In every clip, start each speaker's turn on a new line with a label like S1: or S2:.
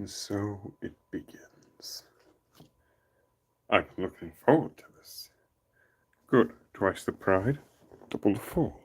S1: And so it begins. I'm looking forward to this. Good. Twice the pride, double the fall.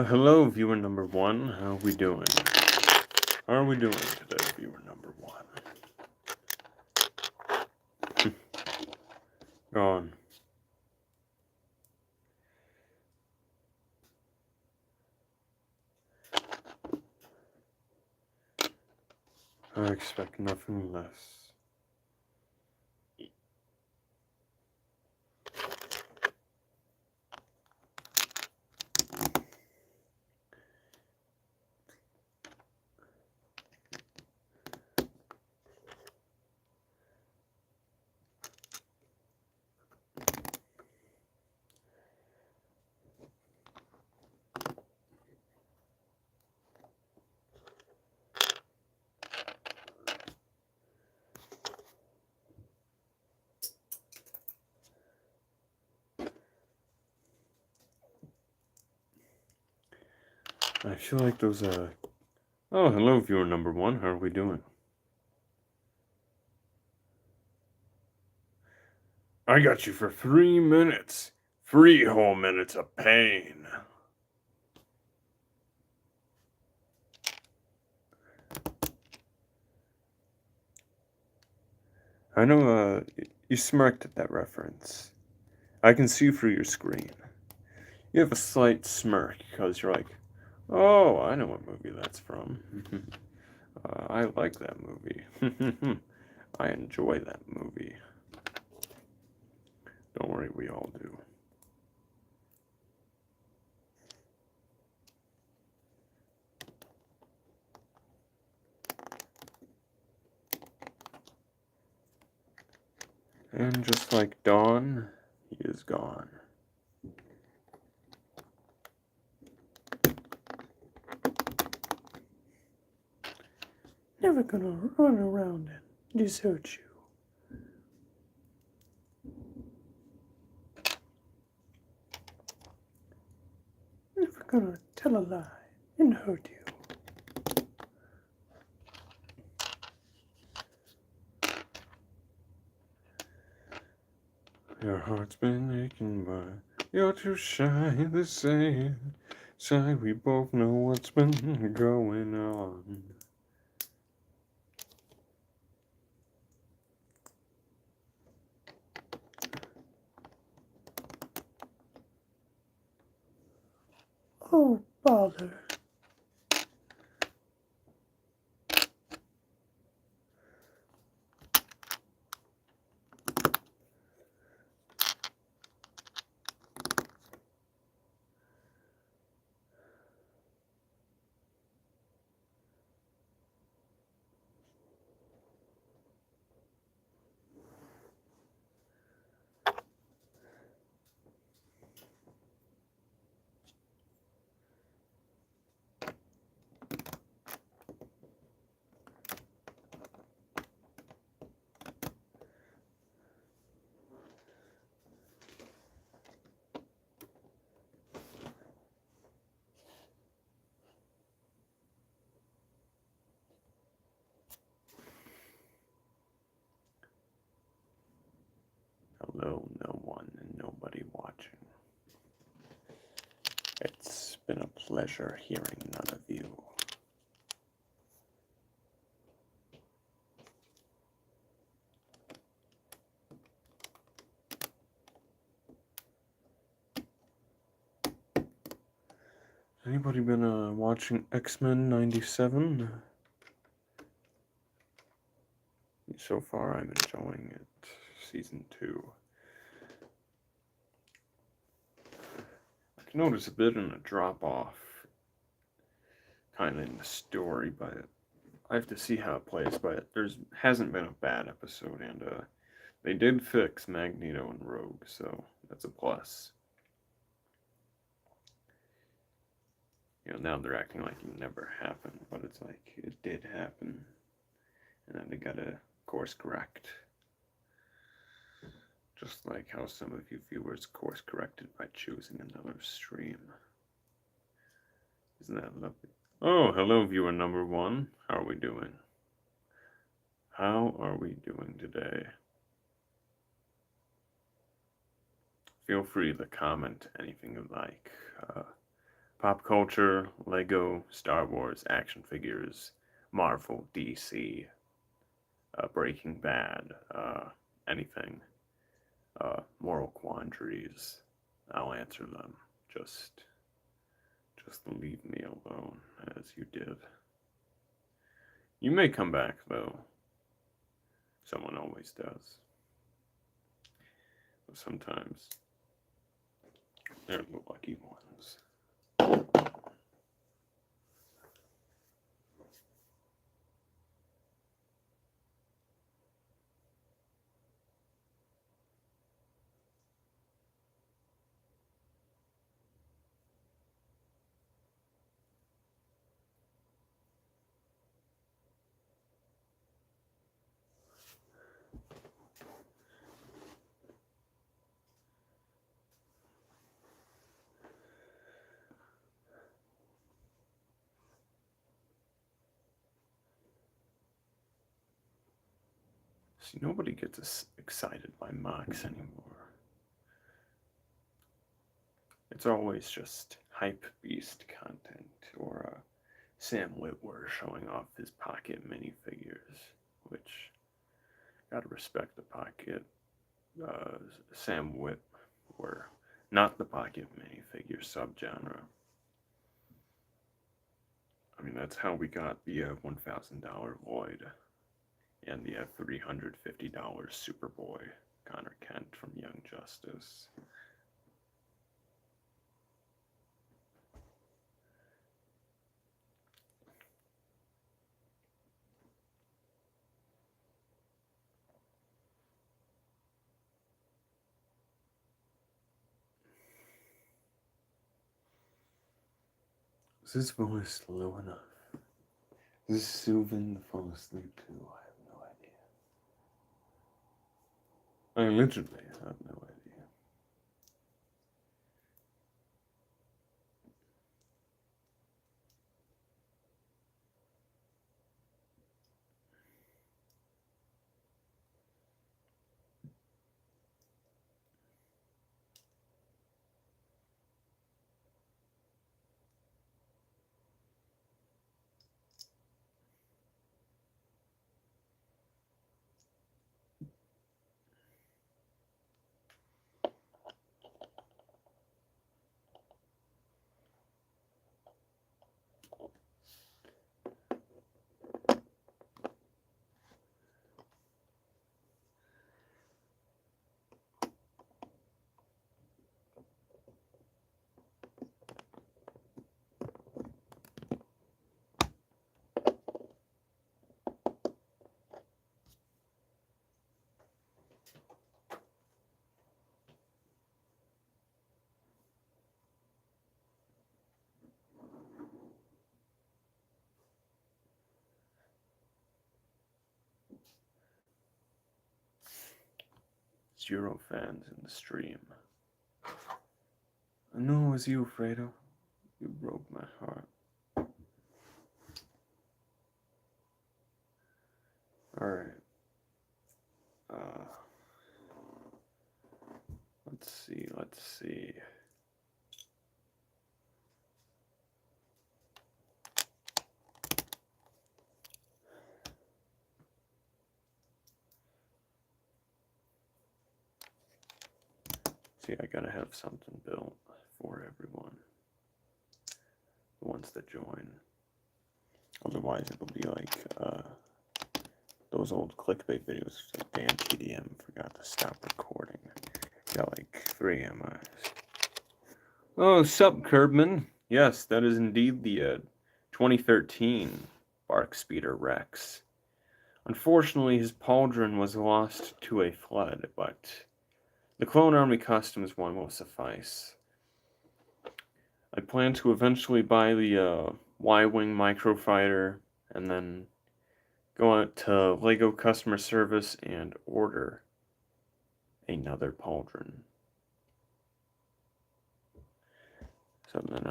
S1: Hello, viewer number one. How are we doing? How are we doing today, viewer number one? Gone. I expect nothing less. I feel like those, Oh, hello, viewer number one. How are we doing? I got you for 3 minutes. 3 whole minutes of pain. I know, you smirked at that reference. I can see through your screen. You have a slight smirk because you're like, oh, I know what movie that's from. I like that movie. I enjoy that movie. Don't worry, we all do. And just like Dawn, he is gone. Never gonna run around and desert you. Never gonna tell a lie and hurt you. Your heart's been aching, but you're too shy to say. Shy, we both know what's been going on. Oh, bother. Hello, no one and nobody watching. It's been a pleasure hearing none of you. Anybody been watching X-Men 97? So far, I'm enjoying it. Season 2. I can notice a bit in a drop-off, kind of in the story, but I have to see how it plays. But hasn't been a bad episode, and they did fix Magneto and Rogue, so that's a plus. You know, now they're acting like it never happened, but it's like it did happen, and then they gotta course correct. Just like how some of you viewers course corrected by choosing another stream. Isn't that lovely? Oh, hello, viewer number 1. How are we doing? How are we doing today? Feel free to comment anything you like. Pop culture, Lego, Star Wars, action figures, Marvel, DC, Breaking Bad, anything. Moral quandaries. I'll answer them. Just leave me alone, as you did. You may come back, though. Someone always does. But sometimes they're the lucky ones. See, nobody gets excited by MOCs anymore. It's always just hype beast content, or Sam Witwer showing off his pocket minifigures, which, gotta respect the pocket. Sam Witwer, not the pocket minifigure subgenre. I mean, that's how we got the $1,000 Void and the $350 Superboy Connor Kent from Young Justice. Is this voice low enough? Is this soothing to fall asleep to? I have no idea. I literally have no idea. Zero fans in the stream. I know it was you, Fredo. You broke my heart. Alright. Let's see. See, I gotta have something built for everyone. The ones that join. Otherwise, it'll be like those old clickbait videos. Like Dan TDM forgot to stop recording. Got like 3 MIs. Oh, sup, Curbman? Yes, that is indeed the 2013 Bark Speeder Rex. Unfortunately, his pauldron was lost to a flood, but the Clone Army Customs one will suffice. I plan to eventually buy the Y-Wing Microfighter and then go out to LEGO customer service and order another pauldron. So then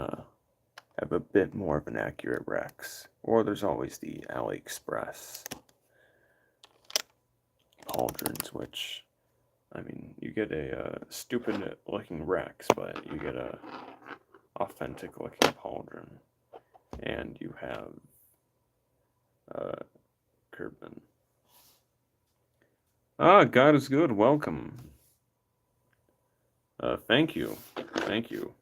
S1: have a bit more of an accurate Rex. Or there's always the AliExpress pauldrons, which, I mean, you get a stupid looking Rex, but you get a authentic looking pauldron. And you have Curbman. Ah, God is good. Welcome. Thank you. Thank you.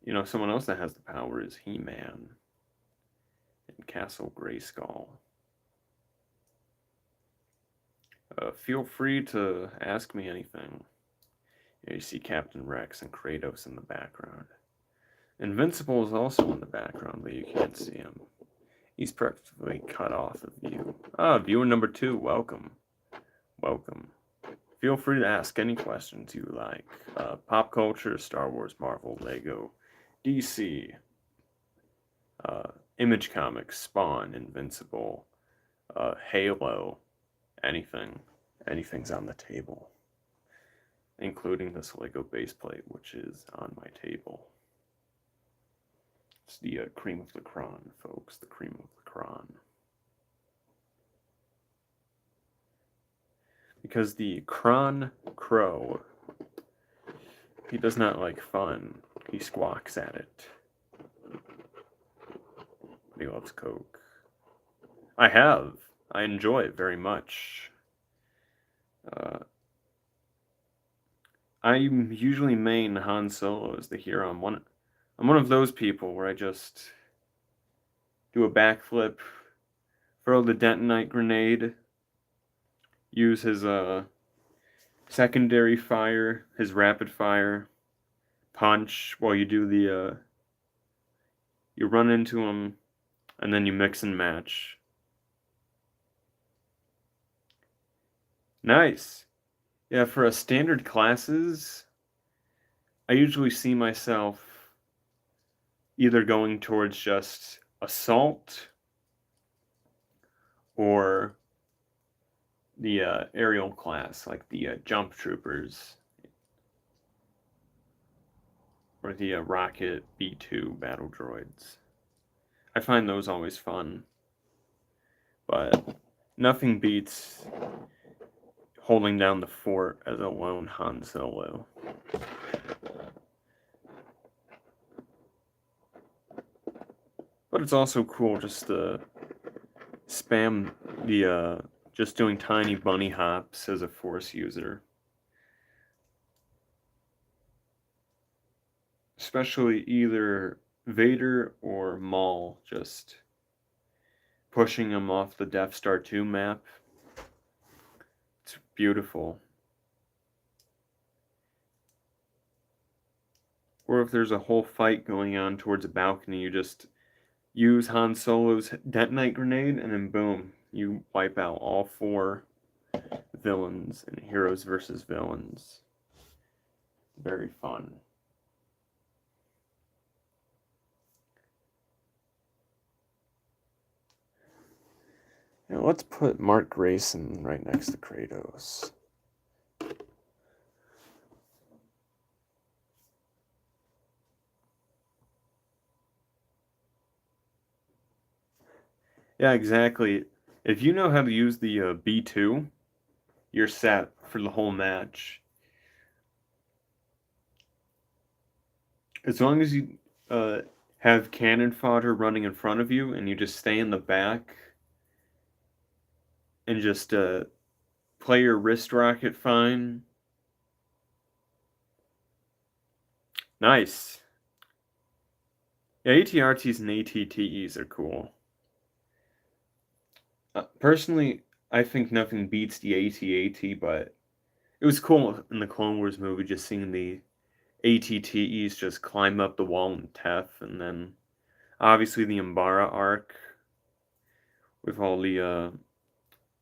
S1: You know, someone else that has the power is He-Man in Castle Grayskull. Feel free to ask me anything. You see Captain Rex and Kratos in the background. Invincible is also in the background, but you can't see him. He's practically cut off of view. Ah, viewer number 2, welcome. Welcome. Feel free to ask any questions you like. Pop culture, Star Wars, Marvel, Lego, DC, Image Comics, Spawn, Invincible, Halo, anything. Anything's on the table. Including this Lego base plate, which is on my table. It's the cream of the cron, folks. The cream of the cron. Because the Cron Crow, he does not like fun. He squawks at it. But he loves Coke. I have. I enjoy it very much. I usually main Han Solo as the hero. I'm one of those people where I just do a backflip, throw the detonite grenade, use his secondary fire, his rapid fire, punch while you do the you run into him, and then you mix and match. Nice. Yeah, for a standard classes, I usually see myself either going towards just assault or the aerial class, like the jump troopers or the rocket B2 battle droids. I find those always fun, but nothing beats holding down the fort as a lone Han Solo. But it's also cool just to spam the just doing tiny bunny hops as a Force user. Especially either Vader or Maul, just pushing him off the Death Star 2 map. It's beautiful. Or if there's a whole fight going on towards a balcony, you just use Han Solo's detonite grenade, and then boom, you wipe out all 4 villains in Heroes versus Villains. Very fun. Now let's put Mark Grayson right next to Kratos. Yeah, exactly. If you know how to use the B2, you're set for the whole match. As long as you have cannon fodder running in front of you and you just stay in the back and just play your wrist rocket fine. Nice. Yeah, ATRTs and ATTEs are cool. Personally, I think nothing beats the AT-AT, but it was cool in the Clone Wars movie just seeing the ATTEs just climb up the wall in Teth, and then obviously the Umbara arc with all the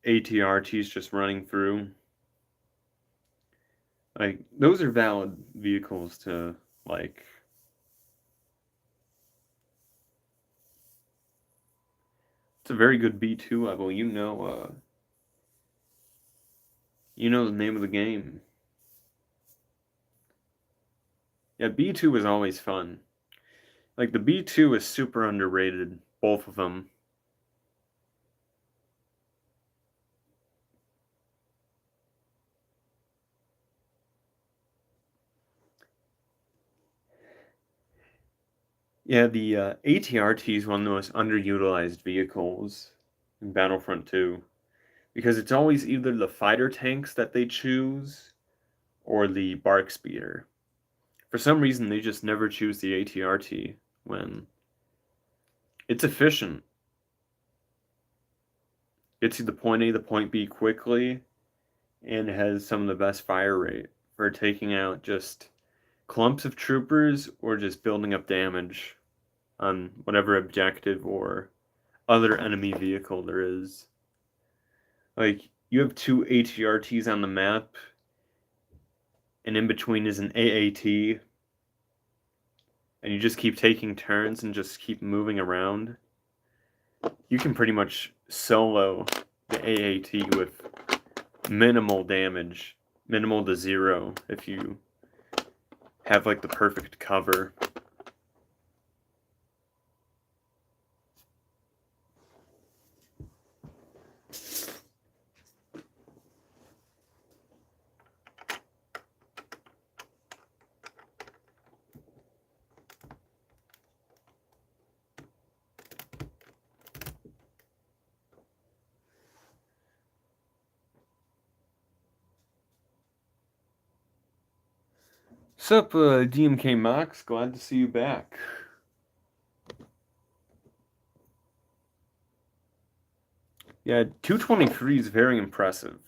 S1: ATRTs just running through. Like, those are valid vehicles to, like... It's a very good B2 level, you know the name of the game. Yeah, B2 is always fun. Like, the B2 is super underrated, both of them. Yeah, the ATRT is one of the most underutilized vehicles in Battlefront 2. Because it's always either the fighter tanks that they choose, or the bark speeder. For some reason, they just never choose the ATRT when it's efficient. Gets you the point A to point B quickly, and has some of the best fire rate for taking out just clumps of troopers or just building up damage on whatever objective or other enemy vehicle there is. Like, you have two ATRTs on the map, and in between is an AAT, and you just keep taking turns and just keep moving around, you can pretty much solo the AAT with minimal damage, minimal to zero, if you have like the perfect cover. Sup, DMK Mox, glad to see you back. Yeah, 223 is very impressive.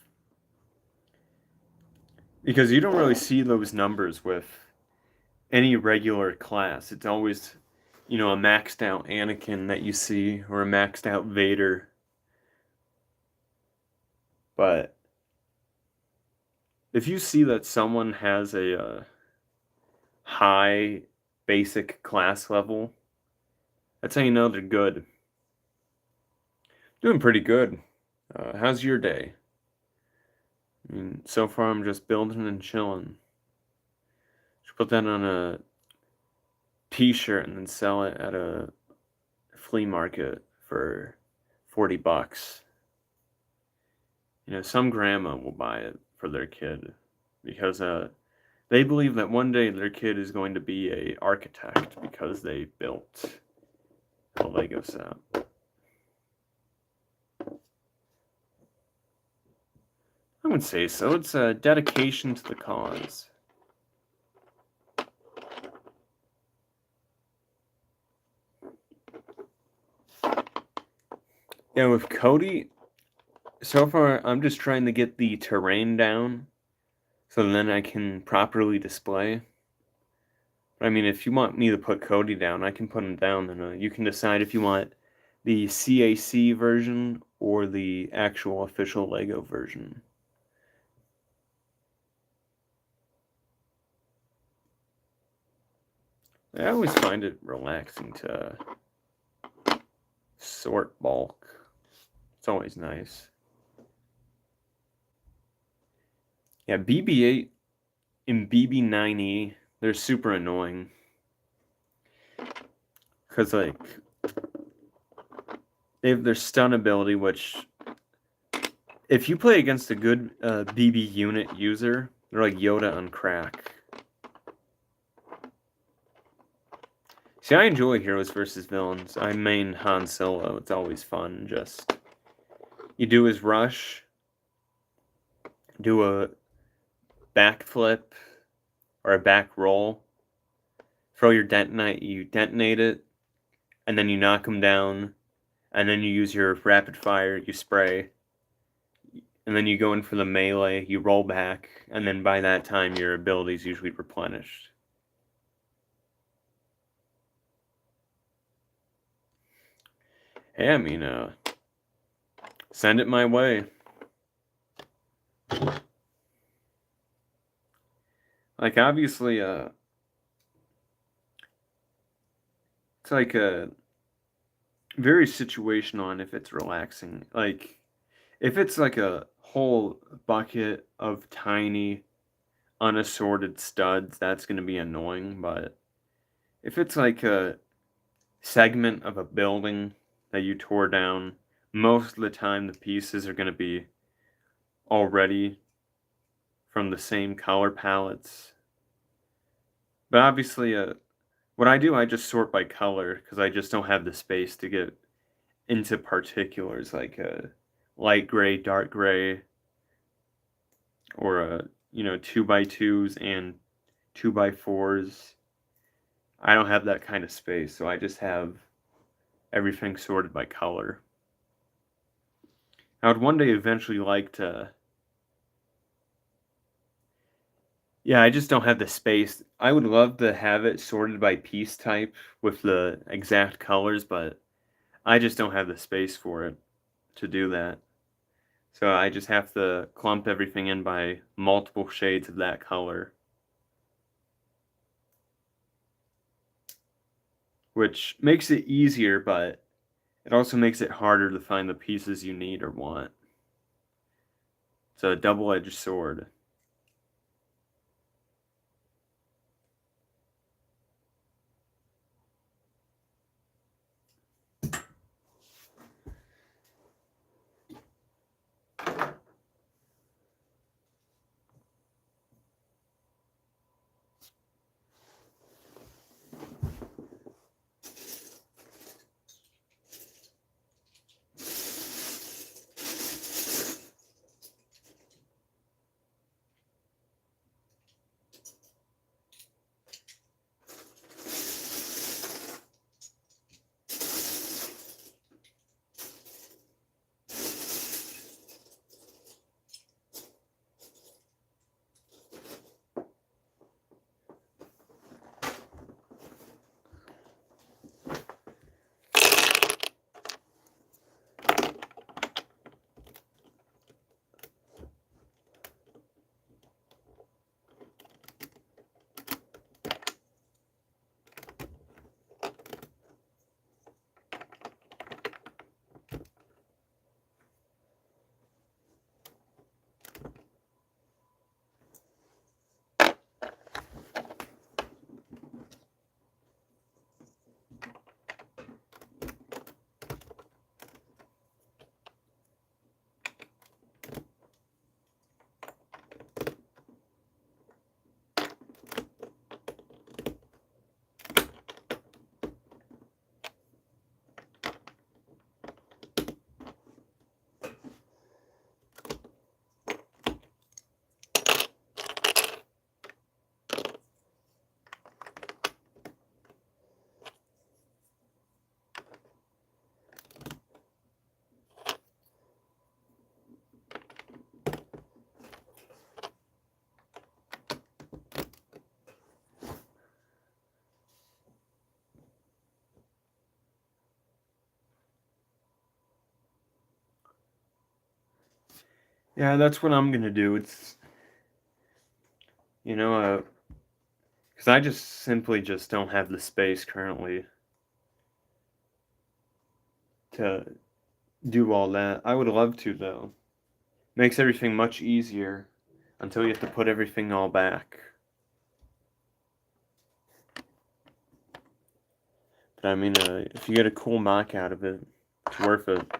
S1: Because you don't really see those numbers with any regular class. It's always, a maxed out Anakin that you see, or a maxed out Vader. But if you see that someone has a high basic class level, that's how you know they're good. Doing pretty good. How's your day? I mean, so far I'm just building and chilling. Should put that on a t-shirt and then sell it at a flea market for $40. Some grandma will buy it for their kid because they believe that one day their kid is going to be an architect because they built a Lego set. I would say so. It's a dedication to the cause. Yeah, with Cody, so far I'm just trying to get the terrain down so then I can properly display. But I mean, if you want me to put Cody down, I can put him down, and you can decide if you want the CAC version or the actual official Lego version. I always find it relaxing to sort bulk. It's always nice. Yeah, BB-8 and BB-9E, they're super annoying. Because, like, they have their stun ability, which, if you play against a good BB unit user, they're like Yoda on crack. See, I enjoy heroes versus villains. I main Han Solo. It's always fun. Just you do his rush, do a backflip or a back roll, throw your detonite, you detonate it, and then you knock him down, and then you use your rapid fire, you spray, and then you go in for the melee, you roll back, and then by that time your ability's usually replenished. Hey, I mean, send it my way. Like, obviously, it's like a very situational and if it's relaxing. Like, if it's like a whole bucket of tiny, unassorted studs, that's going to be annoying. But if it's like a segment of a building that you tore down, most of the time the pieces are going to be already from the same color palettes. But obviously, what I do, I just sort by color because I just don't have the space to get into particulars like light gray, dark gray, or 2x2s and 2x4s. I don't have that kind of space, so I just have everything sorted by color. I would one day eventually like to. Yeah, I just don't have the space. I would love to have it sorted by piece type with the exact colors, but I just don't have the space for it to do that. So I just have to clump everything in by multiple shades of that color. Which makes it easier, but it also makes it harder to find the pieces you need or want. It's a double-edged sword. Yeah, that's what I'm gonna do. It's, because I just simply just don't have the space currently to do all that. I would love to, though. Makes everything much easier until you have to put everything all back. But I mean, if you get a cool MOC out of it, it's worth it.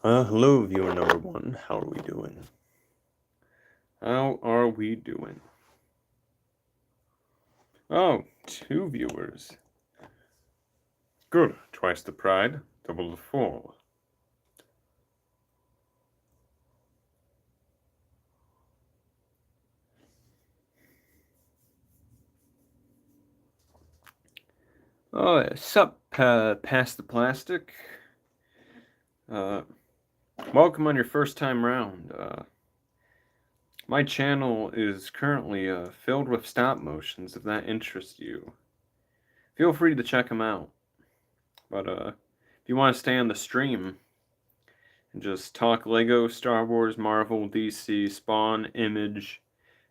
S1: Hello, viewer number one. How are we doing? How are we doing? Oh, 2 viewers. Good. Twice the pride, double the fall. Oh, sup, past the plastic. Welcome on your first time round. My channel is currently filled with stop motions. If that interests you, feel free to check them out. But if you want to stay on the stream and just talk Lego, Star Wars, Marvel, DC, Spawn, Image,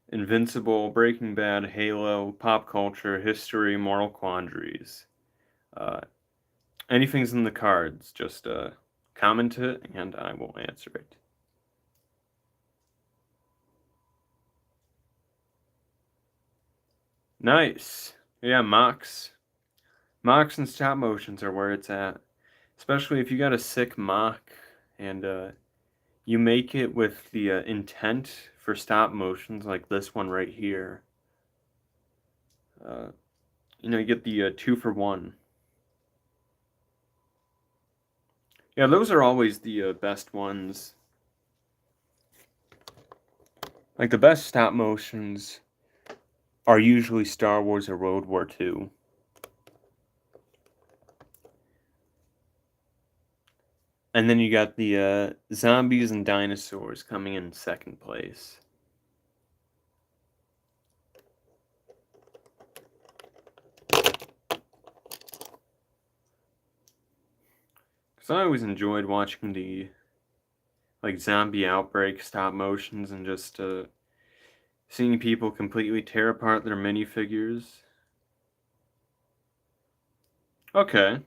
S1: Invincible, Breaking Bad, Halo, pop culture, history, moral quandaries, anything's in the cards. Just comment it and I will answer it. Nice. Yeah, MOCs. MOCs and stop motions are where it's at. Especially if you got a sick MOC and you make it with the intent for stop motions like this one right here. You get the 2 for 1. Yeah, those are always the best ones. Like the best stop motions are usually Star Wars or World War II. And then you got the zombies and dinosaurs coming in second place. Because I always enjoyed watching the zombie outbreak stop motions and just seeing people completely tear apart their minifigures. Okay.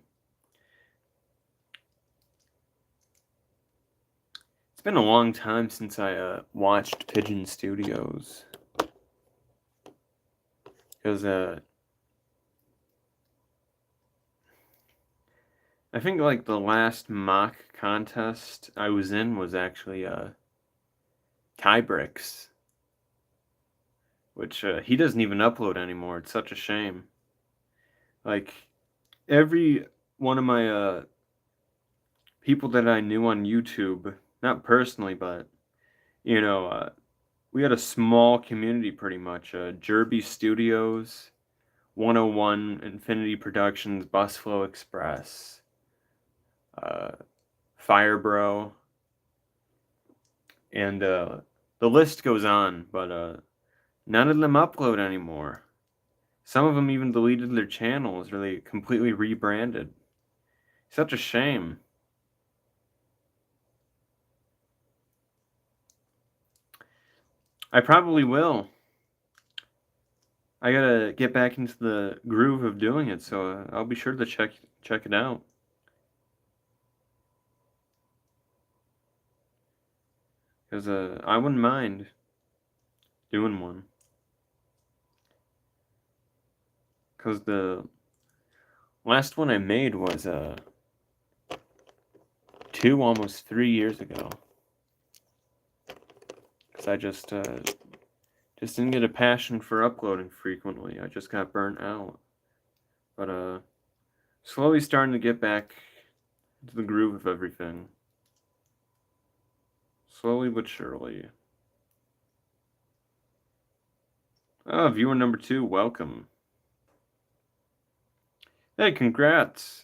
S1: It's been a long time since I watched Pigeon Studios. Because I think the last mock contest I was in was actually Tybricks, which he doesn't even upload anymore. It's such a shame. Like every one of my people that I knew on YouTube, not personally, but we had a small community pretty much. Jerby Studios, 101 Infinity Productions, Busflow Express, Firebro, and the list goes on, but none of them upload anymore. Some of them even deleted their channels, or they completely rebranded. Such a shame. I probably will. I gotta get back into the groove of doing it, so I'll be sure to check it out. Because I wouldn't mind doing one. Because the last one I made was 2, almost 3 years ago. Because I just didn't get a passion for uploading frequently. I just got burnt out. But slowly starting to get back into the groove of everything. Slowly but surely. Oh, viewer number 2, welcome. Hey, congrats.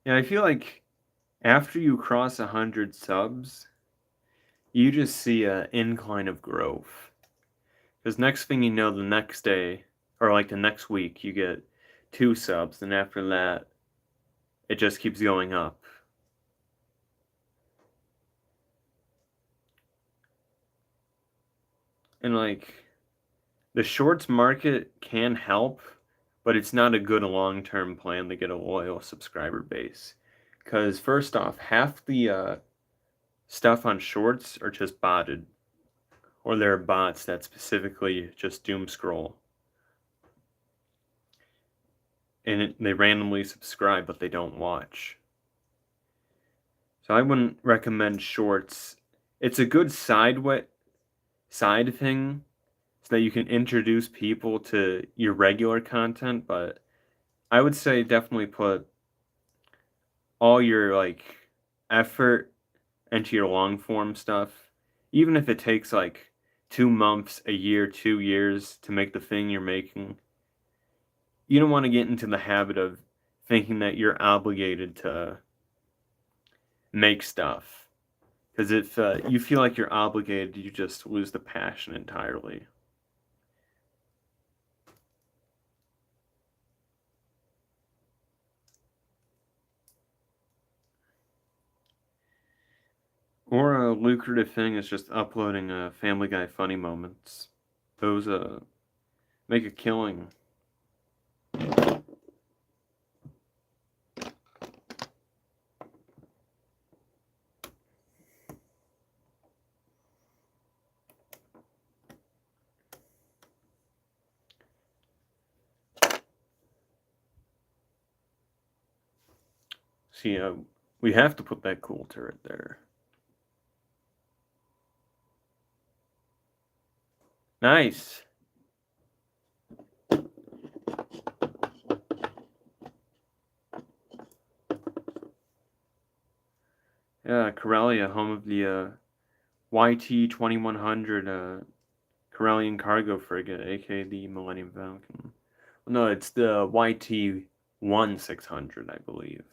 S1: Yeah, I feel like after you cross 100 subs, you just see an incline of growth. Because next thing you know, the next day, or the next week, you get 2 subs, and after that, it just keeps going up. And the shorts market can help, but it's not a good long-term plan to get a loyal subscriber base. Because first off, half the stuff on shorts are just botted. Or there are bots that specifically just doom scroll. And they randomly subscribe, but they don't watch. So I wouldn't recommend shorts. It's a good side thing so that you can introduce people to your regular content, but I would say definitely put all your like effort into your long form stuff, even if it takes like 2 months, a year, 2 years to make the thing you're making. You don't want to get into the habit of thinking that you're obligated to make stuff. Because if you feel like you're obligated, you just lose the passion entirely. Or a lucrative thing is just uploading Family Guy funny moments. Those make a killing. See, we have to put that cool turret there. Nice. Yeah, Corellia, home of the YT 2100 Corellian cargo frigate, aka the Millennium Falcon. No, it's the YT 1600, I believe.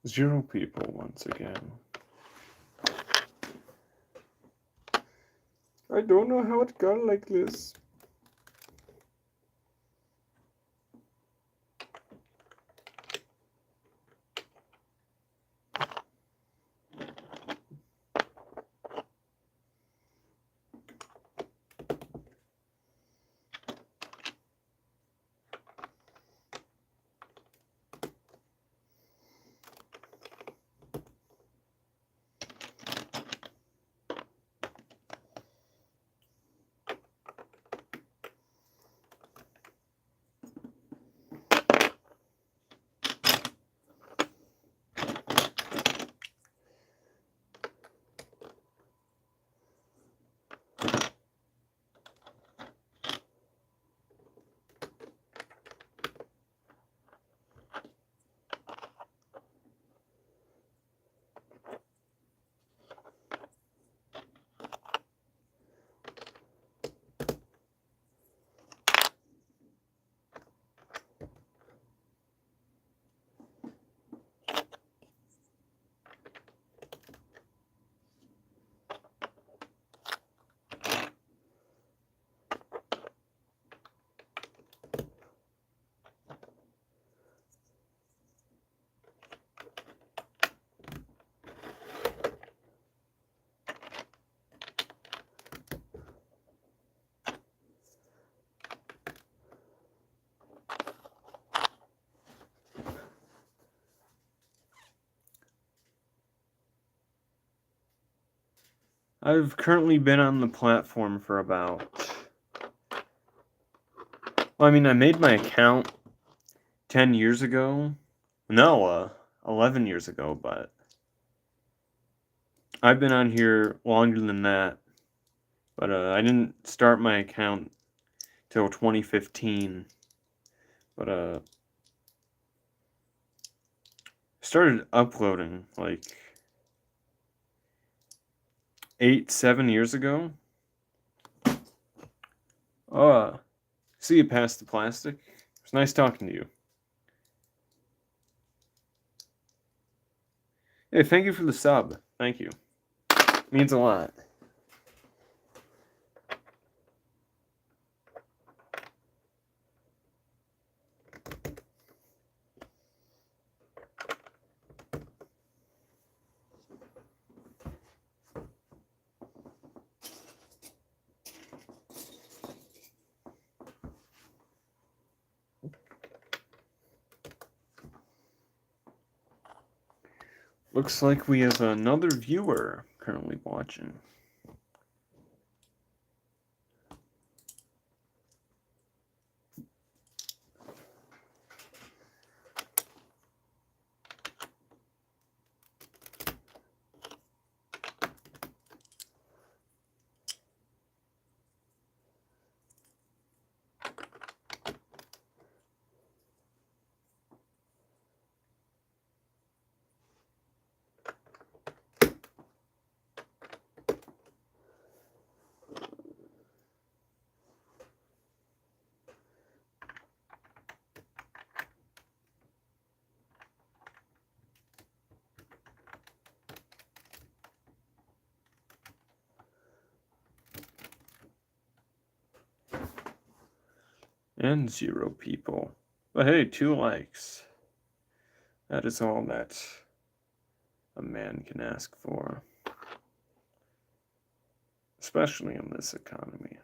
S1: Zero people once again. I don't know how it got like this. I've currently been on the platform for about... Well, I mean, I made my account 10 years ago. No, 11 years ago, but I've been on here longer than that. But I didn't start my account till 2015. But started uploading like 7 years ago. Oh, see you past the plastic. It's nice talking to you. Hey, thank you for the sub. Thank you. Means a lot. Looks like we have another viewer currently watching. And 0 people. But hey, 2 likes. That is all that a man can ask for. Especially in this economy.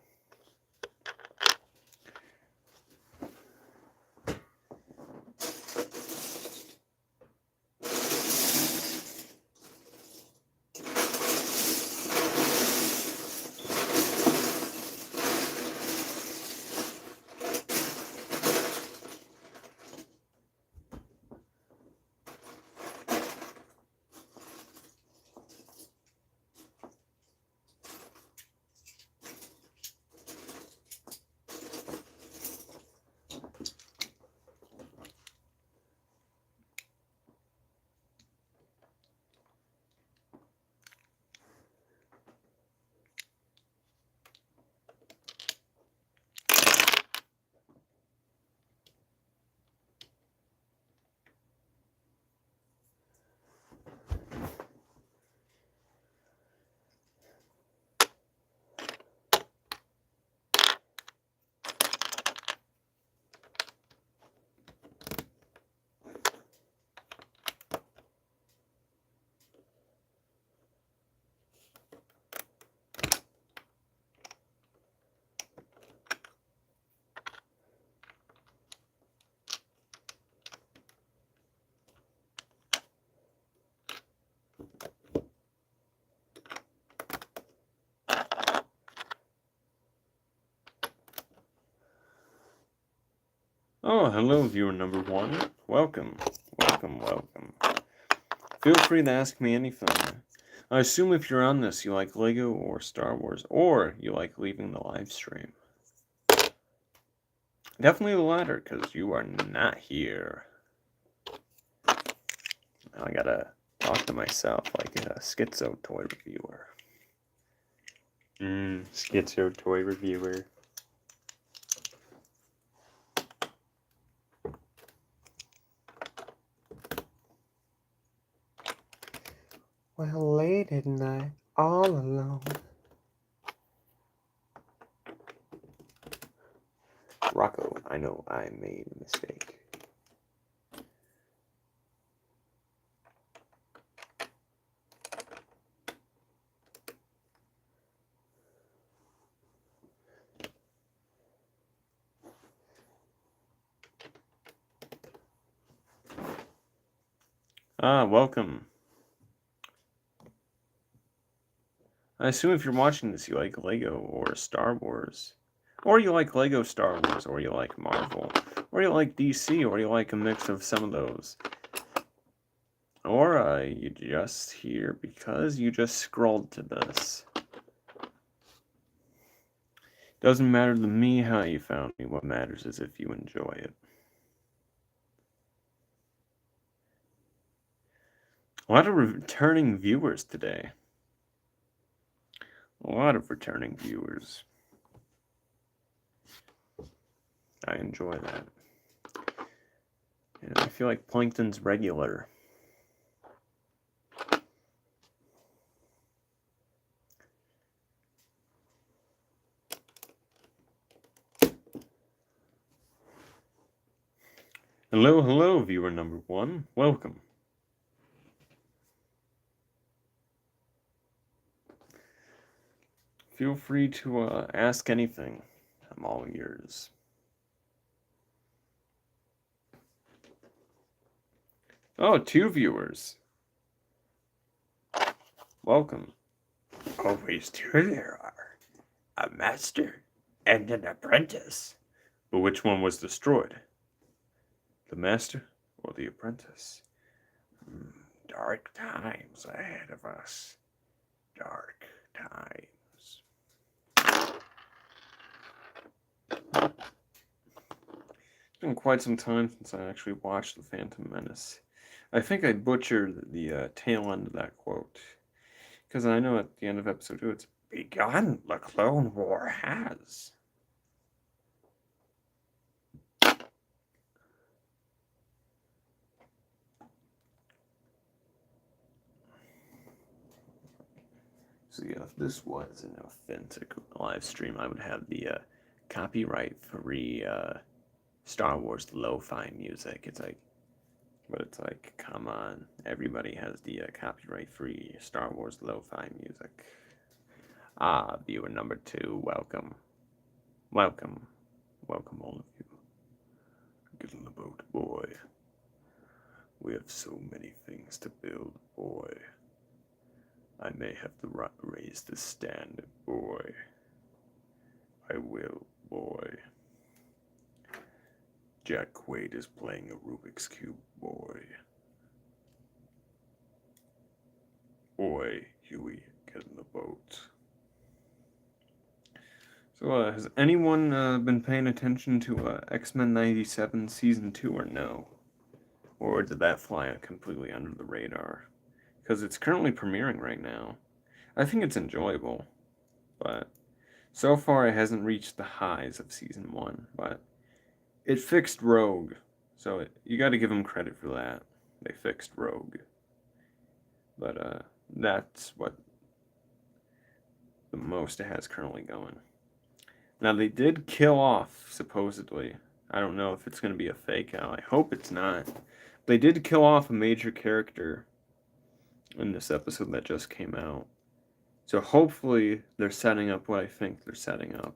S1: Oh, hello, viewer number 1. Welcome. Welcome, welcome. Feel free to ask me anything. I assume if you're on this, you like Lego or Star Wars, or you like leaving the live stream. Definitely the latter, because you are not here. Now I gotta talk to myself like a schizo toy reviewer. Schizo toy reviewer. Well, late at night, all alone. Rocco, I know I made a mistake. Welcome. I assume if you're watching this, you like Lego or Star Wars. Or you like Lego Star Wars, or you like Marvel, or you like DC, or you like a mix of some of those. Or you just here because you just scrolled to this. Doesn't matter to me how you found me. What matters is if you enjoy it. A lot of returning viewers today. A lot of returning viewers. I enjoy that. And I feel like Plankton's regular. Hello, hello, viewer number 1. Welcome. Feel free to ask anything. I'm all ears. Oh, 2 viewers. Welcome. Always 2 there are. A master and an apprentice. But which one was destroyed? The master or the apprentice? Dark times ahead of us. Dark times. It's been quite some time since I actually watched The Phantom Menace. I think I butchered the tail end of that quote. Because I know at the end of episode 2 it's begun, the Clone War has. So yeah, if this was an authentic live stream, I would have the copyright-free Star Wars lo-fi music. But it's like, come on, everybody has the copyright-free Star Wars lo-fi music. Viewer number 2, welcome. Welcome. Welcome all of you. Get in the boat, boy. We have so many things to build, boy. I may have to raise the standard, boy. I will, boy. Jack Quaid is playing a Rubik's Cube, boy. Boy, Huey, get in the boat. So, has anyone been paying attention to X-Men 97 Season 2 or no? Or did that fly completely under the radar? Because it's currently premiering right now. I think it's enjoyable, but so far it hasn't reached the highs of Season 1, but it fixed Rogue, so you gotta give them credit for that. They fixed Rogue. But that's what the most it has currently going. Now, they did kill off, supposedly. I don't know if it's going to be a fake out. I hope it's not. They did kill off a major character in this episode that just came out. So hopefully they're setting up what I think they're setting up.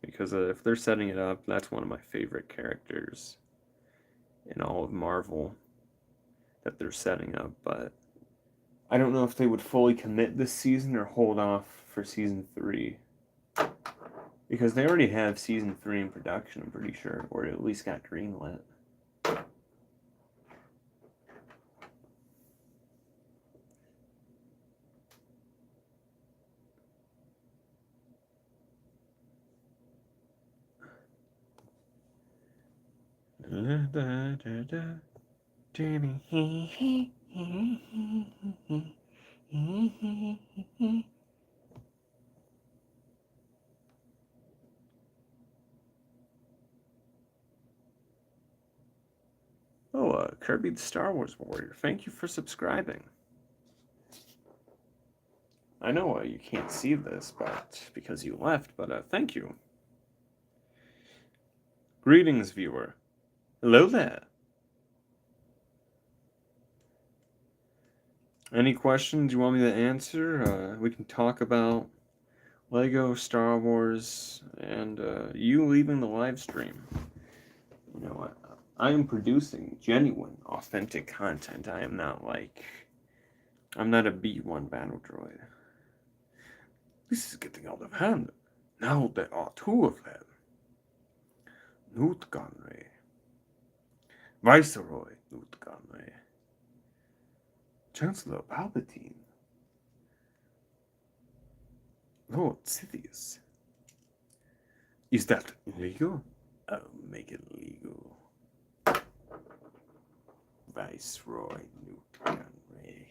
S1: Because if they're setting it up, that's one of my favorite characters in all of Marvel that they're setting up. But I don't know if they would fully commit this season or hold off for Season 3. Because they already have Season 3 in production, I'm pretty sure. Or at least got greenlit. Oh, Kirby the Star Wars Warrior, thank you for subscribing. I know you can't see this, but because you left, but thank you. Greetings, viewer. Hello there. Any questions you want me to answer? We can talk about Lego, Star Wars, and you leaving the live stream. You know what? I am producing genuine, authentic content. I am not like I'm not a B1 battle droid. This is getting out of hand. Now there are two of them. Newt Gunray. Viceroy Newt Gunray. Chancellor Palpatine. Lord Sidious. Is that illegal? I'll make it legal. Viceroy Newt Gunray.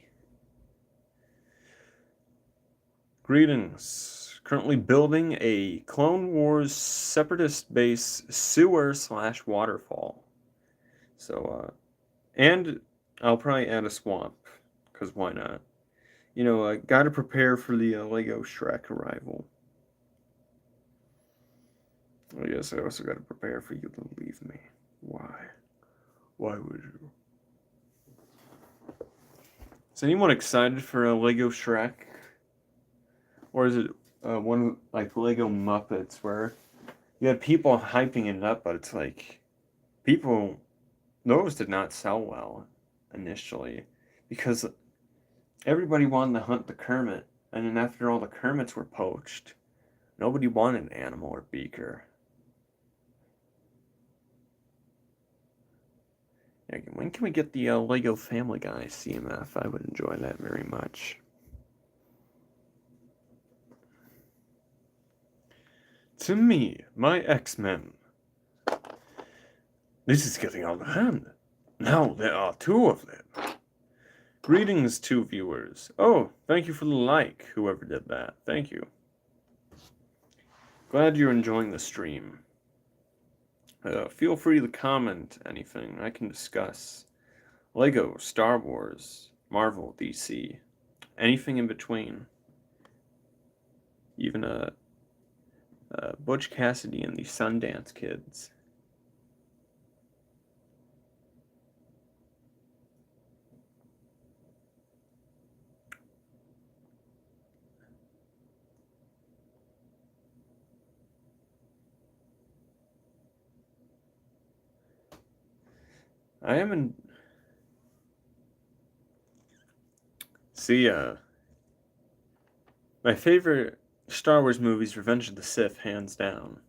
S1: Greetings. Currently building a Clone Wars separatist base sewer/waterfall. So, and I'll probably add a swamp, because why not? You know, gotta prepare for the Lego Shrek arrival. I guess I also gotta prepare for you to leave me. Why? Why would you? Is anyone excited for a Lego Shrek? Or is it one like Lego Muppets where you have people hyping it up, but it's like people, those did not sell well initially because everybody wanted to hunt the Kermit, and then after all the Kermits were poached, nobody wanted Animal or Beaker. When can we get the Lego Family Guy CMF? I would enjoy that very much. To me, my X-Men. This is getting out of hand. Now there are two of them. Greetings, two viewers. Oh, thank you for the like, whoever did that. Thank you. Glad you're enjoying the stream. Feel free to comment anything I can discuss. Lego, Star Wars, Marvel, DC, anything in between. Even Butch Cassidy and the Sundance Kids. I am in. See, my favorite Star Wars movie is Revenge of the Sith, hands down.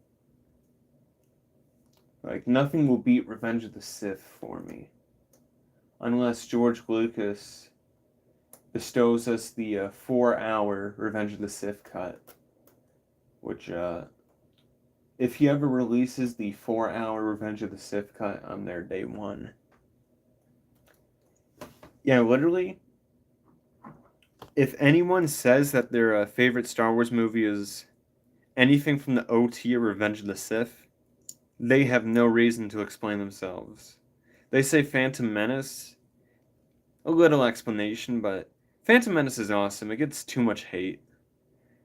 S1: Like, nothing will beat Revenge of the Sith for me. Unless George Lucas bestows us the 4-hour Revenge of the Sith cut. Which, if he ever releases the 4-hour Revenge of the Sith cut, I'm there day one. Yeah, literally, if anyone says that their favorite Star Wars movie is anything from the OT or Revenge of the Sith, they have no reason to explain themselves. They say Phantom Menace, a little explanation, but Phantom Menace is awesome. It gets too much hate.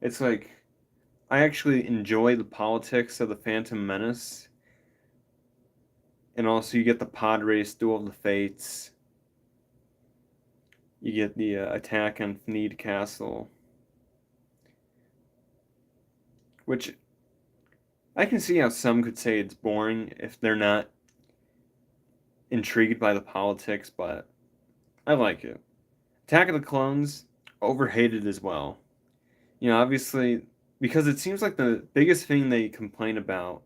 S1: It's like, I actually enjoy the politics of the Phantom Menace. And also you get the pod race, Duel of the Fates. You get the attack on Thneed Castle. Which, I can see how some could say it's boring if they're not intrigued by the politics, but I like it. Attack of the Clones, overhated as well. You know, obviously, because it seems like the biggest thing they complain about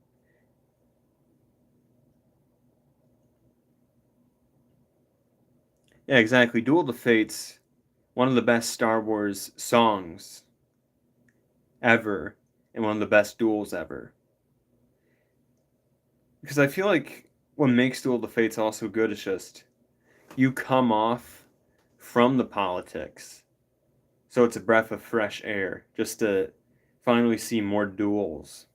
S1: yeah, exactly. Duel of the Fates, one of the best Star Wars songs ever, and one of the best duels ever. Because I feel like what makes Duel of the Fates also good is just you come off from the politics. So it's a breath of fresh air just to finally see more duels.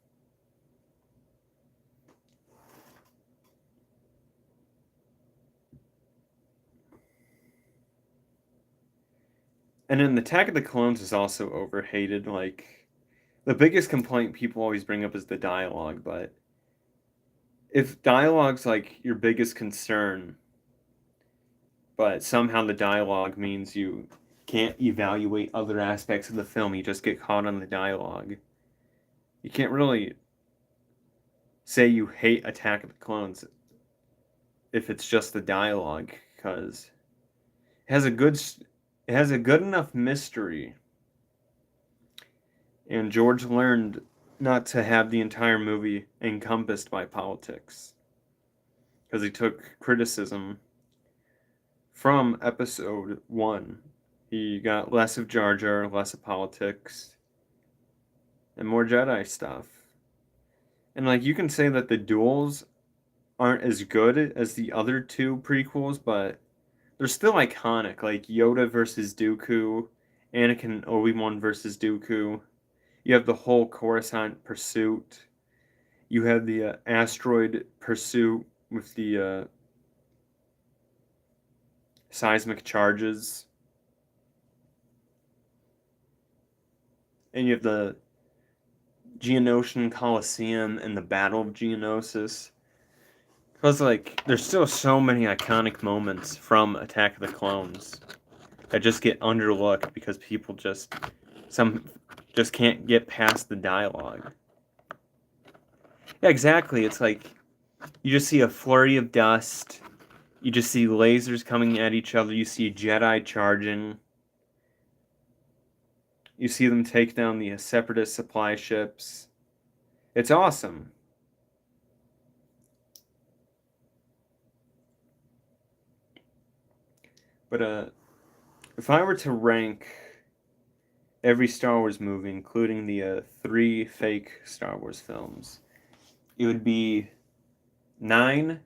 S1: And then Attack of the Clones is also overhated. Like, the biggest complaint people always bring up is the dialogue, but if dialogue's like your biggest concern, but somehow the dialogue means you can't evaluate other aspects of the film, you just get caught on the dialogue. You can't really say you hate Attack of the Clones if it's just the dialogue, because it has a good it has a good enough mystery, and George learned not to have the entire movie encompassed by politics, because he took criticism from episode 1. He got less of Jar Jar, less of politics, and more Jedi stuff. And like, you can say that the duels aren't as good as the other two prequels, but they're still iconic. Like Yoda versus Dooku, Anakin and Obi-Wan versus Dooku. You have the whole Coruscant pursuit. You have the asteroid pursuit with the seismic charges. And you have the Geonosian Coliseum and the Battle of Geonosis. Because, like, there's still so many iconic moments from Attack of the Clones that just get underlooked because people just can't get past the dialogue. Yeah, exactly. It's like you just see a flurry of dust. You just see lasers coming at each other. You see Jedi charging. You see them take down the separatist supply ships. It's awesome. But if I were to rank every Star Wars movie, including the 3 fake Star Wars films, it would be 9,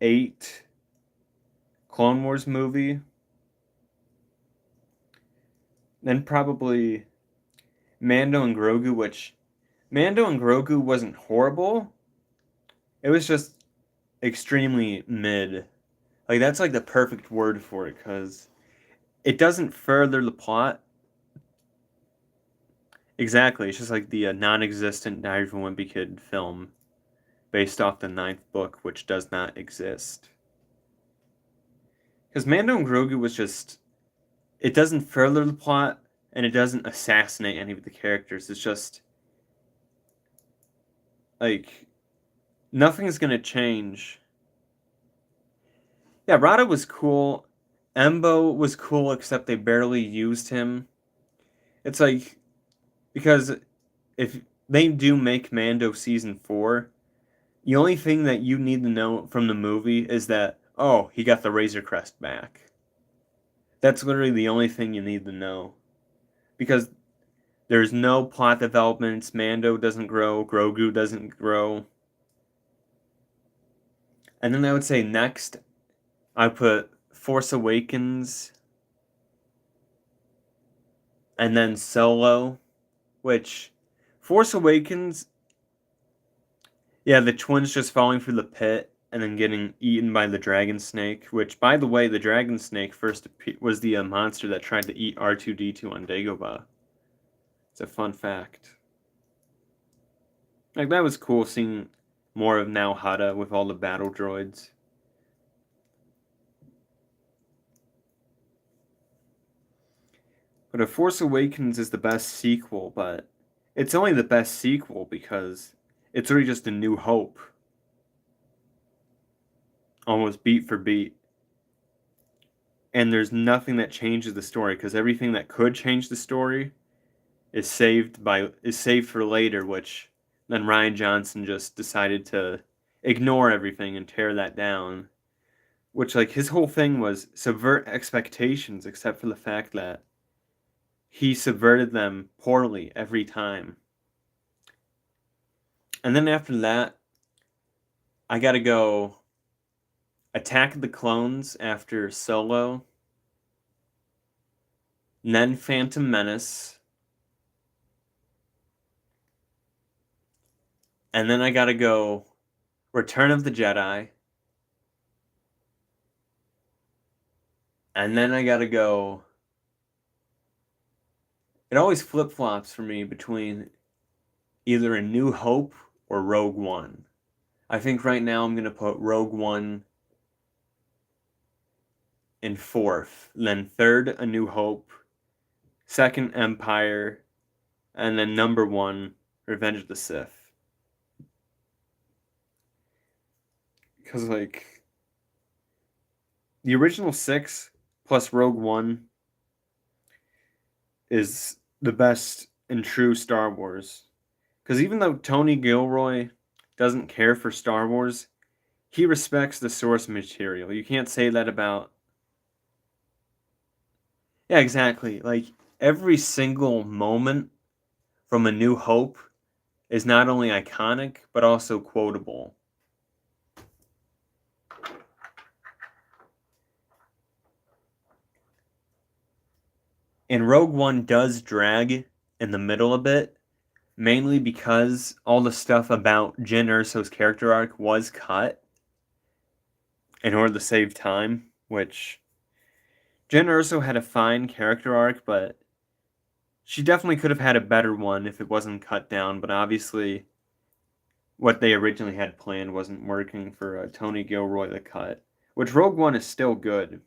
S1: 8, Clone Wars movie, then probably Mando and Grogu, which Mando and Grogu wasn't horrible. It was just extremely mid. Like, that's like the perfect word for it, because it doesn't further the plot. Exactly, it's just like the non-existent Diary of a Wimpy Kid film based off the 9th book, which does not exist. Because Mando and Grogu was just, it doesn't further the plot, and it doesn't assassinate any of the characters. It's just, like, nothing's gonna change. Yeah, Rada was cool. Embo was cool, except they barely used him. It's like, because if they do make Mando season 4, the only thing that you need to know from the movie is that, oh, he got the Razor Crest back. That's literally the only thing you need to know. Because there's no plot developments, Mando doesn't grow, Grogu doesn't grow. And then I would say next, I put Force Awakens, and then Solo, which Force Awakens, yeah, the twins just falling through the pit and then getting eaten by the dragon snake, which, by the way, the dragon snake first was the monster that tried to eat R2-D2 on Dagobah. It's a fun fact. Like, that was cool seeing more of Now Hutta with all the battle droids. But A Force Awakens is the best sequel, but it's only the best sequel because it's really just a New Hope. Almost beat for beat. And there's nothing that changes the story, because everything that could change the story is saved for later, which then Rian Johnson just decided to ignore everything and tear that down. Which, like, his whole thing was subvert expectations, except for the fact that he subverted them poorly every time. And then after that, I gotta go Attack of the Clones after Solo, and then Phantom Menace, and then I gotta go Return of the Jedi, and then I gotta go. It always flip-flops for me between either A New Hope or Rogue One. I think right now I'm gonna put Rogue One in 4th, then 3rd, A New Hope, 2nd, Empire, and then number 1, Revenge of the Sith. Because, like, the original 6 plus Rogue One is the best and true Star Wars. Because even though Tony Gilroy doesn't care for Star Wars, he respects the source material. You can't say that about... Yeah, exactly. Like, every single moment from A New Hope is not only iconic, but also quotable. And Rogue One does drag in the middle a bit, mainly because all the stuff about Jyn Erso's character arc was cut in order to save time, which Jyn Erso had a fine character arc, but she definitely could have had a better one if it wasn't cut down, but obviously what they originally had planned wasn't working for Tony Gilroy to cut, which Rogue One is still good.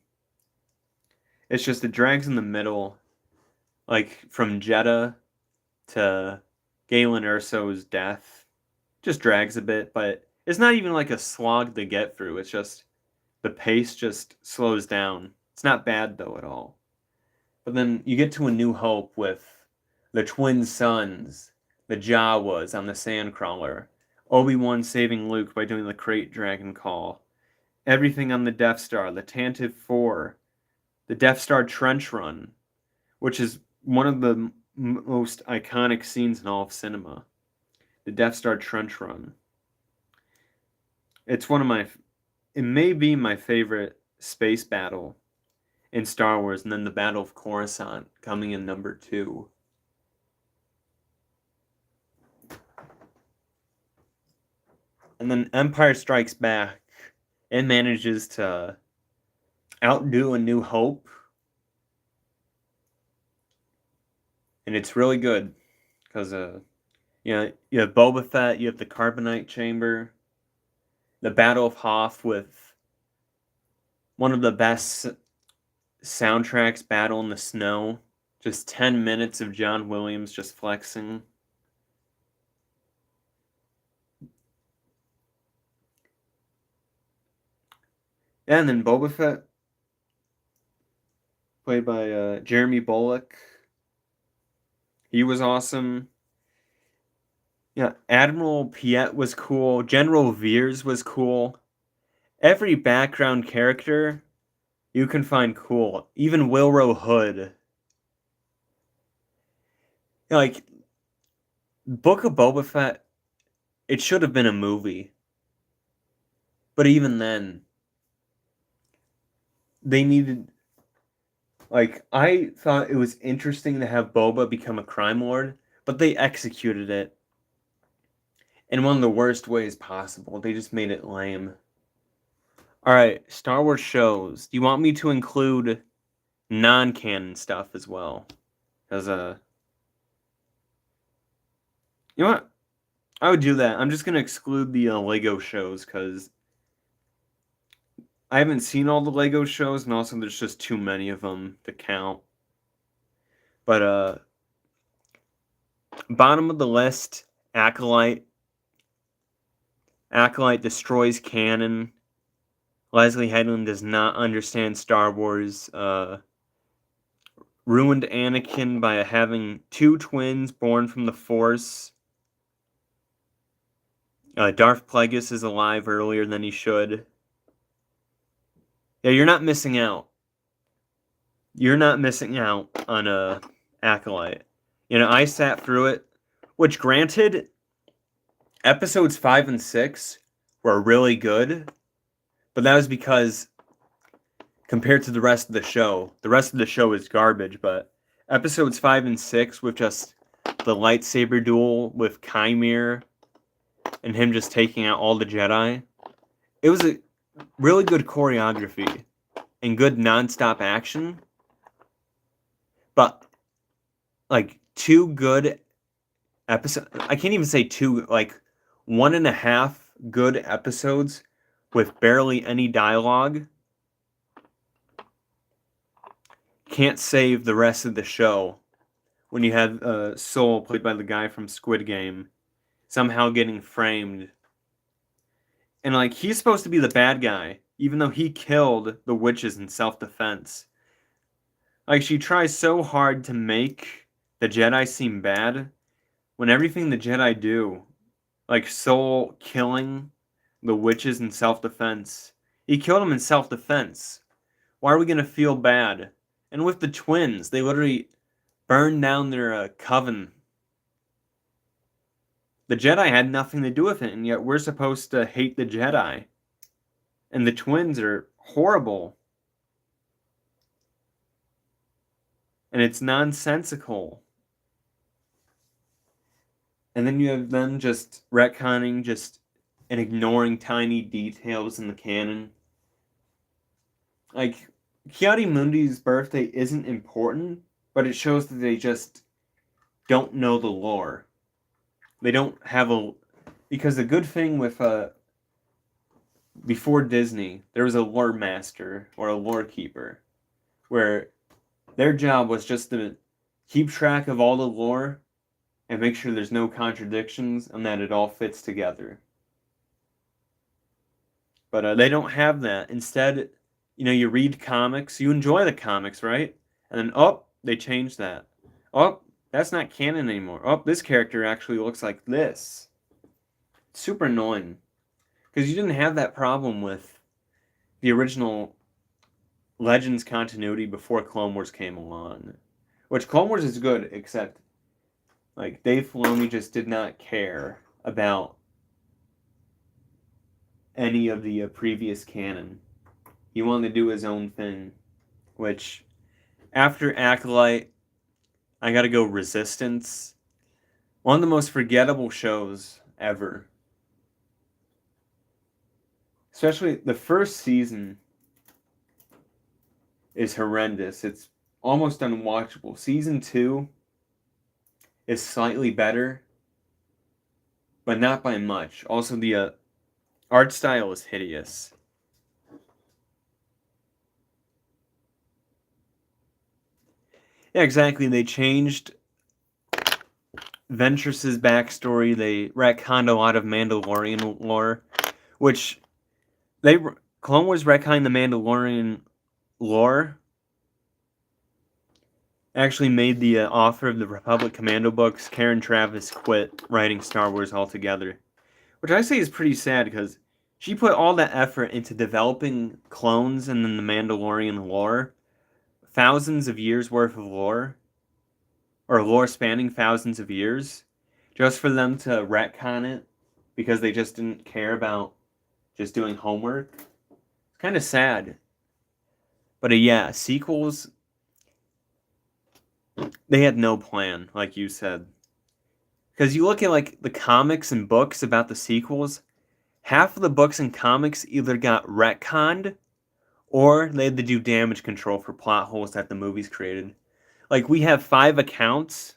S1: It's just it drags in the middle, like from Jeddah to Galen Erso's death. Just drags a bit, but it's not even like a slog to get through. It's just the pace just slows down. It's not bad though at all. But then you get to A New Hope with the twin sons, the Jawas on the Sandcrawler, Obi-Wan saving Luke by doing the Krayt Dragon Call, everything on the Death Star, the Tantive 4, the Death Star Trench Run, which is one of the most iconic scenes in all of cinema. The Death Star Trench Run. It's one of my... It may be my favorite space battle in Star Wars, and then the Battle of Coruscant coming in number 2. And then Empire Strikes Back. It manages to outdo A New Hope. And it's really good. Because, you have Boba Fett, you have the Carbonite Chamber, the Battle of Hoth with one of the best soundtracks, Battle in the Snow. Just 10 minutes of John Williams just flexing. Yeah, and then Boba Fett, played by Jeremy Bullock. He was awesome. Yeah, Admiral Piet was cool. General Veers was cool. Every background character you can find cool. Even Wilro Hood. Like, Book of Boba Fett, it should have been a movie. But even then, they needed... Like, I thought it was interesting to have Boba become a crime lord, but they executed it in one of the worst ways possible. They just made it lame. Alright, Star Wars shows. Do you want me to include non-canon stuff as well? Because, you know what? I would do that. I'm just going to exclude the Lego shows, because I haven't seen all the Lego shows, and also there's just too many of them to count. But, bottom of the list, Acolyte. Acolyte destroys canon. Leslie Headland does not understand Star Wars. Ruined Anakin by having 2 twins born from the Force. Darth Plagueis is alive earlier than he should. Yeah, you're not missing out. You're not missing out on Acolyte. You know, I sat through it, which granted, episodes 5 and 6 were really good, but that was because compared to the rest of the show is garbage, but episodes 5 and 6 with just the lightsaber duel with Chimere and him just taking out all the Jedi, it was a really good choreography and good non-stop action, but like 2 good episodes, I can't even say 2, like 1.5 good episodes with barely any dialogue can't save the rest of the show when you have Soul, played by the guy from Squid Game, somehow getting framed. And, like, he's supposed to be the bad guy, even though he killed the witches in self-defense. Like, she tries so hard to make the Jedi seem bad when everything the Jedi do, like Soul killing the witches in self-defense, he killed them in self-defense. Why are we gonna feel bad? And with the twins, they literally burned down their coven. The Jedi had nothing to do with it, and yet we're supposed to hate the Jedi. And the twins are horrible. And it's nonsensical. And then you have them just retconning and ignoring tiny details in the canon. Like, Ki-Adi-Mundi's birthday isn't important, but it shows that they just don't know the lore. They don't have because the good thing with before Disney, there was a lore master or a lore keeper, where their job was just to keep track of all the lore and make sure there's no contradictions and that it all fits together. But they don't have that. Instead, you read comics, you enjoy the comics, right? And then, oh, they changed that. Oh, that's not canon anymore. Oh, this character actually looks like this. It's super annoying. Because you didn't have that problem with the original Legends continuity before Clone Wars came along. Which Clone Wars is good, except like Dave Filoni just did not care about any of the previous canon. He wanted to do his own thing. Which, after Acolyte, I gotta go Resistance. One of the most forgettable shows ever. Especially the first season is horrendous. It's almost unwatchable. Season 2 is slightly better, but not by much. Also, the art style is hideous. Yeah, exactly. They changed Ventress's backstory. They retconned a lot of Mandalorian lore, which Clone Wars retconning the Mandalorian lore actually made the author of the Republic Commando books, Karen Traviss, quit writing Star Wars altogether. Which I say is pretty sad because she put all that effort into developing clones and then the Mandalorian lore. Thousands of years worth of lore. Or lore spanning thousands of years. Just for them to retcon it because they just didn't care about just doing homework. It's kind of sad. But yeah, sequels, they had no plan, like you said. Because you look at like the comics and books about the sequels, half of the books and comics either got retconned or they had to do damage control for plot holes that the movies created. Like, we have 5 accounts.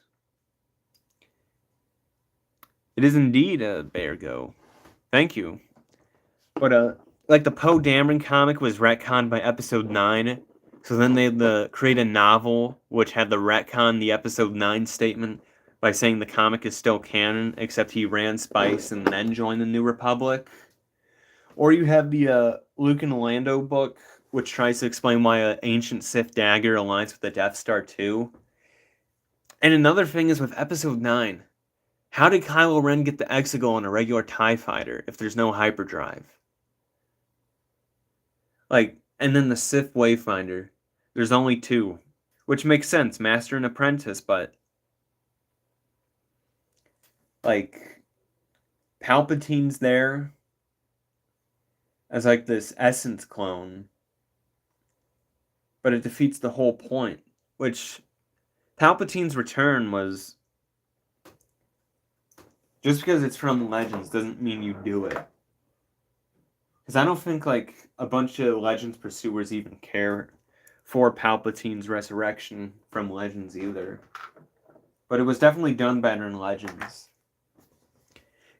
S1: It is indeed a Bear Go. Thank you. But, like, the Poe Dameron comic was retconned by episode 9. So then they had to create a novel which had the retcon the episode 9 statement by saying the comic is still canon, except he ran Spice and then joined the New Republic. Or you have the Luke and Lando book, which tries to explain why an ancient Sith dagger aligns with the Death Star 2. And another thing is with episode 9, how did Kylo Ren get the Exegol in a regular TIE fighter if there's no hyperdrive? Like, and then the Sith Wayfinder, there's only 2. Which makes sense, Master and Apprentice, but like, Palpatine's there as like this Essence clone, but it defeats the whole point, which Palpatine's return was, just because it's from Legends doesn't mean you do it. Because I don't think like a bunch of Legends pursuers even care for Palpatine's resurrection from Legends either. But it was definitely done better in Legends.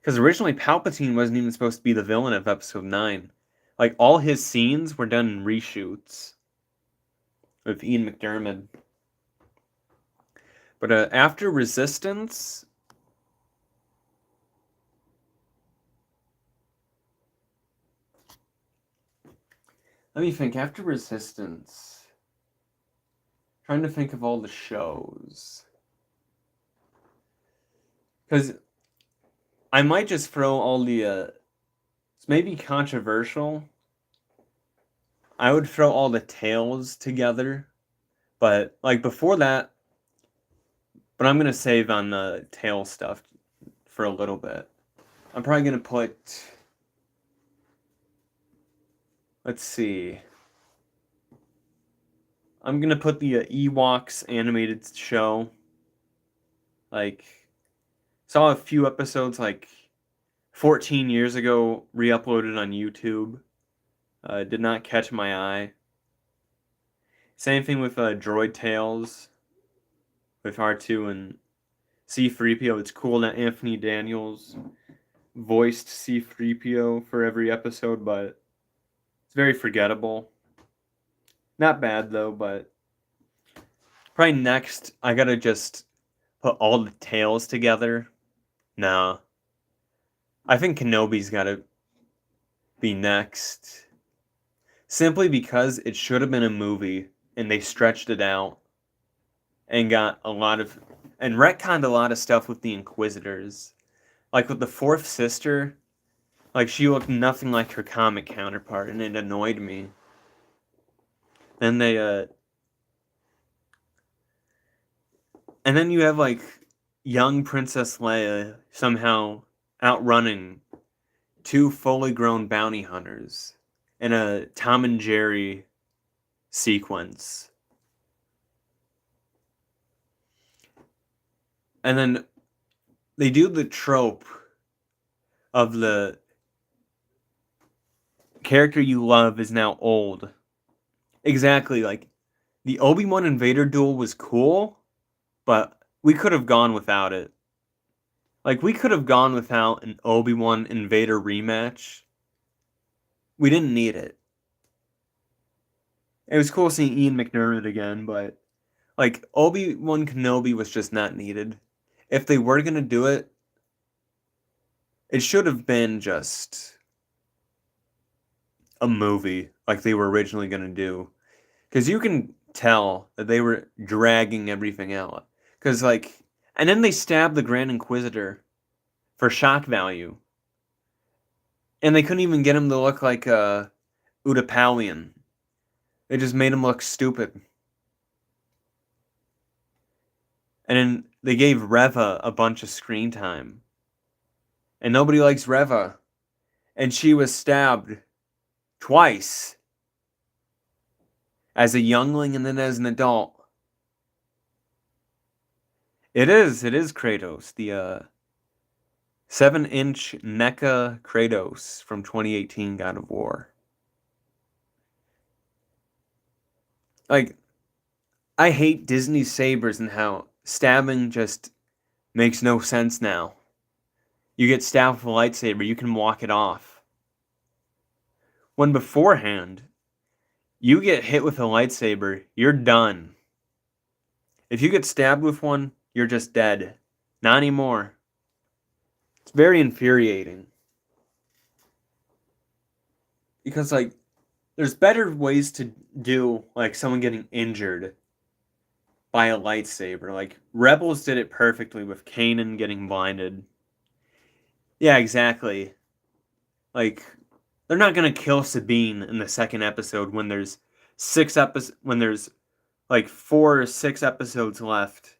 S1: Because originally Palpatine wasn't even supposed to be the villain of episode 9. Like, all his scenes were done in reshoots with Ian McDiarmid. But after Resistance, let me think. After Resistance, Trying to think of all the shows. Because I might just throw all the, it's maybe controversial. I would throw all the tales together. But, like, before that, but I'm going to save on the tail stuff for a little bit. I'm probably going to put, let's see. I'm going to put the Ewoks animated show. Like, saw a few episodes, like, 14 years ago, re-uploaded on YouTube. Did not catch my eye. Same thing with Droid Tales with R2 and C-3PO. It's cool that Anthony Daniels voiced C-3PO for every episode, but it's very forgettable. Not bad, though, but probably next, I gotta just put all the tales together. Nah. I think Kenobi's gotta be next. Simply because it should have been a movie, and they stretched it out, and got a lot of, and retconned a lot of stuff with the Inquisitors. Like with the fourth sister, like she looked nothing like her comic counterpart, and it annoyed me. And and then you have like young Princess Leia somehow outrunning two fully grown bounty hunters in a Tom and Jerry sequence. And then they do the trope of the character you love is now old. Exactly, like the Obi-Wan and Vader duel was cool, but we could have gone without it. Like, we could have gone without an Obi-Wan and Vader rematch. We didn't need it. It was cool seeing Ian McDermott again, but, like, Obi-Wan Kenobi was just not needed. If they were going to do it, it should have been just a movie, like they were originally going to do. Because you can tell that they were dragging everything out. Because, like, and then they stabbed the Grand Inquisitor for shock value. And they couldn't even get him to look like Utapaulian. They just made him look stupid. And then they gave Reva a bunch of screen time. And nobody likes Reva. And she was stabbed twice. As a youngling and then as an adult. It is Kratos. The 7-inch NECA Kratos from 2018 God of War. Like, I hate Disney's sabers and how stabbing just makes no sense now. You get stabbed with a lightsaber, you can walk it off. When beforehand, you get hit with a lightsaber, you're done. If you get stabbed with one, you're just dead. Not anymore. It's very infuriating. Because, like, there's better ways to do, like, someone getting injured by a lightsaber. Like, Rebels did it perfectly with Kanan getting blinded. Yeah, exactly. Like, they're not gonna kill Sabine in the second episode when there's 4 or 6 episodes left,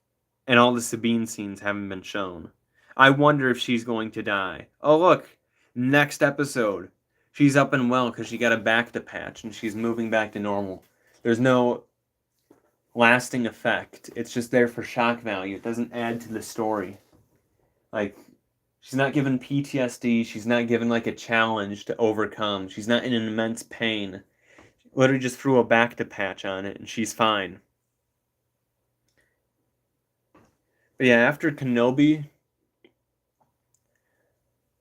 S1: and all the Sabine scenes haven't been shown. I wonder if she's going to die. Oh look, next episode, she's up and well because she got a back to patch and she's moving back to normal. There's no lasting effect. It's just there for shock value. It doesn't add to the story. Like, she's not given PTSD. She's not given, like, a challenge to overcome. She's not in an immense pain. Literally just threw a back to patch on it, and she's fine. But yeah, after Kenobi,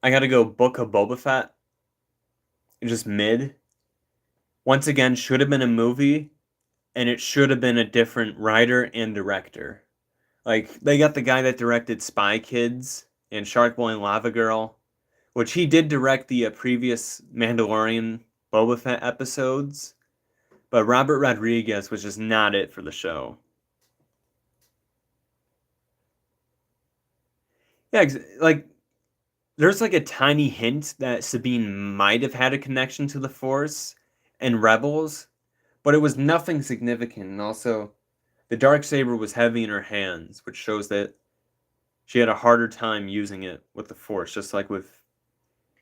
S1: I gotta go Book of Boba Fett. Just mid. Once again, should have been a movie, and it should have been a different writer and director. Like, they got the guy that directed Spy Kids and Shark Boy and Lava Girl, which he did direct the previous Mandalorian Boba Fett episodes, but Robert Rodriguez was just not it for the show. Yeah, like there's like a tiny hint that Sabine might have had a connection to the Force and Rebels, but it was nothing significant. And also, the Darksaber was heavy in her hands, which shows that she had a harder time using it with the Force, just like with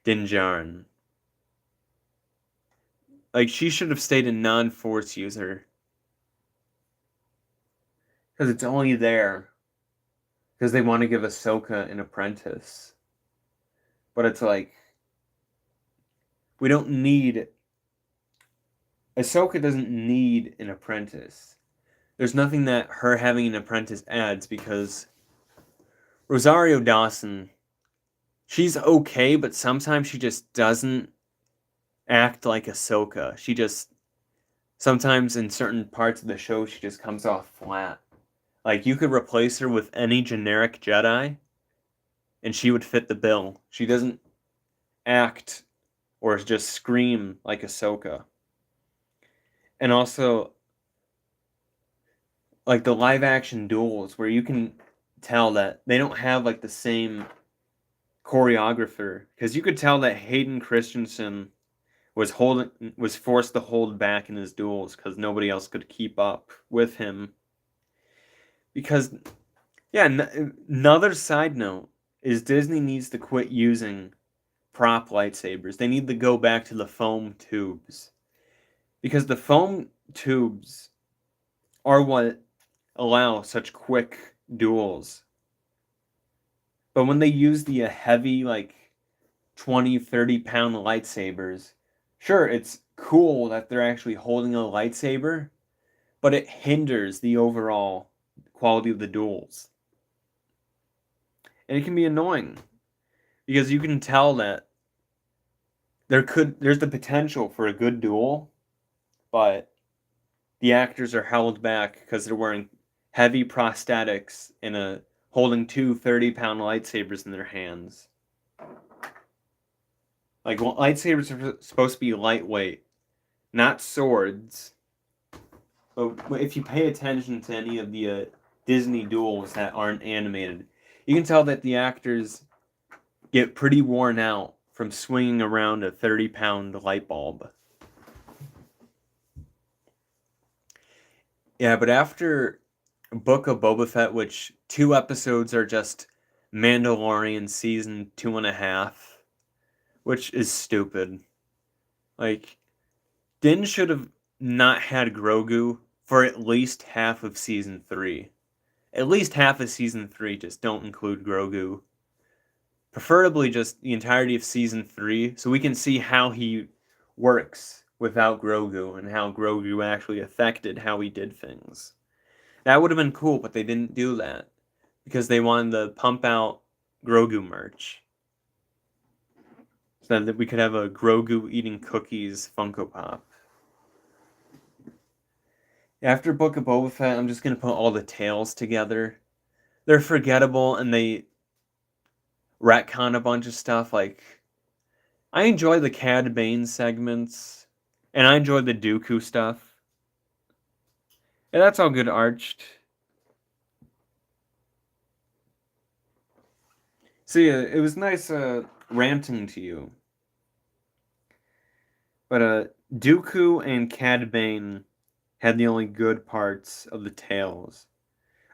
S1: Din Djarin. Like, she should have stayed a non-Force user. Because it's only there. Because they want to give Ahsoka an apprentice. But it's like, we don't need... Ahsoka doesn't need an apprentice. There's nothing that her having an apprentice adds, because Rosario Dawson, she's okay, but sometimes she just doesn't act like Ahsoka. She just... Sometimes in certain parts of the show, she just comes off flat. Like, you could replace her with any generic Jedi, and she would fit the bill. She doesn't act or just scream like Ahsoka. And also, like, the live-action duels, where you can tell that they don't have, like, the same choreographer. Because you could tell that Hayden Christensen was forced to hold back in his duels because nobody else could keep up with him. Because, yeah, another side note is Disney needs to quit using prop lightsabers. They need to go back to the foam tubes. Because the foam tubes are what allow such quick duels. But when they use the heavy, like, 20, 30-pound lightsabers, sure, it's cool that they're actually holding a lightsaber, but it hinders the overall quality of the duels. And it can be annoying, because you can tell that there's the potential for a good duel, but the actors are held back because they're wearing heavy prosthetics and holding two 30-pound lightsabers in their hands. Like, well, lightsabers are supposed to be lightweight, not swords. But if you pay attention to any of the Disney duels that aren't animated, you can tell that the actors get pretty worn out from swinging around a 30-pound light bulb. Yeah, but after Book of Boba Fett, which 2 episodes are just Mandalorian season 2.5, which is stupid. Like, Din should have not had Grogu for at least half of season 3. At least half of season 3, just don't include Grogu. Preferably just the entirety of season 3, so we can see how he works without Grogu, and how Grogu actually affected how he did things. That would have been cool, but they didn't do that, because they wanted to pump out Grogu merch. So that we could have a Grogu eating cookies Funko Pop. After Book of Boba Fett, I'm just going to put all the tales together. They're forgettable, and they retcon a bunch of stuff. Like, I enjoy the Cad Bane segments, and I enjoy the Dooku stuff. Yeah, that's all good arched. See, it was nice ranting to you. But Dooku and Cad Bane had the only good parts of the tales.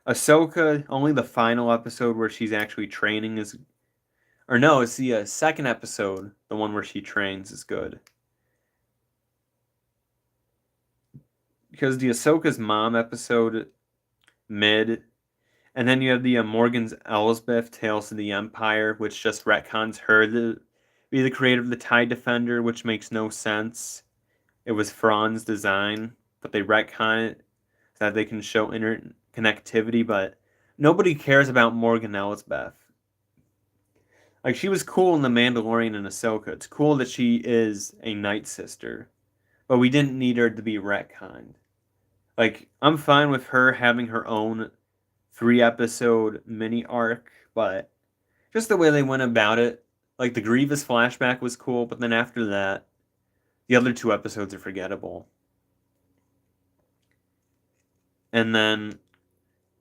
S1: Ahsoka, only the final episode where she's actually training is... Or no, it's the second episode, the one where she trains, is good. Because the Ahsoka's mom episode, mid, and then you have the Morgan's Elsbeth Tales of the Empire, which just retcons her to be the creator of the TIE Defender, which makes no sense. It was Thrawn's design, but they retcon it so that they can show interconnectivity, but nobody cares about Morgan Elsbeth. Like, she was cool in The Mandalorian and Ahsoka. It's cool that she is a Night Sister, but we didn't need her to be retconned. Like, I'm fine with her having her own 3-episode mini arc, but just the way they went about it, like, the Grievous flashback was cool, but then after that, the other 2 episodes are forgettable. And then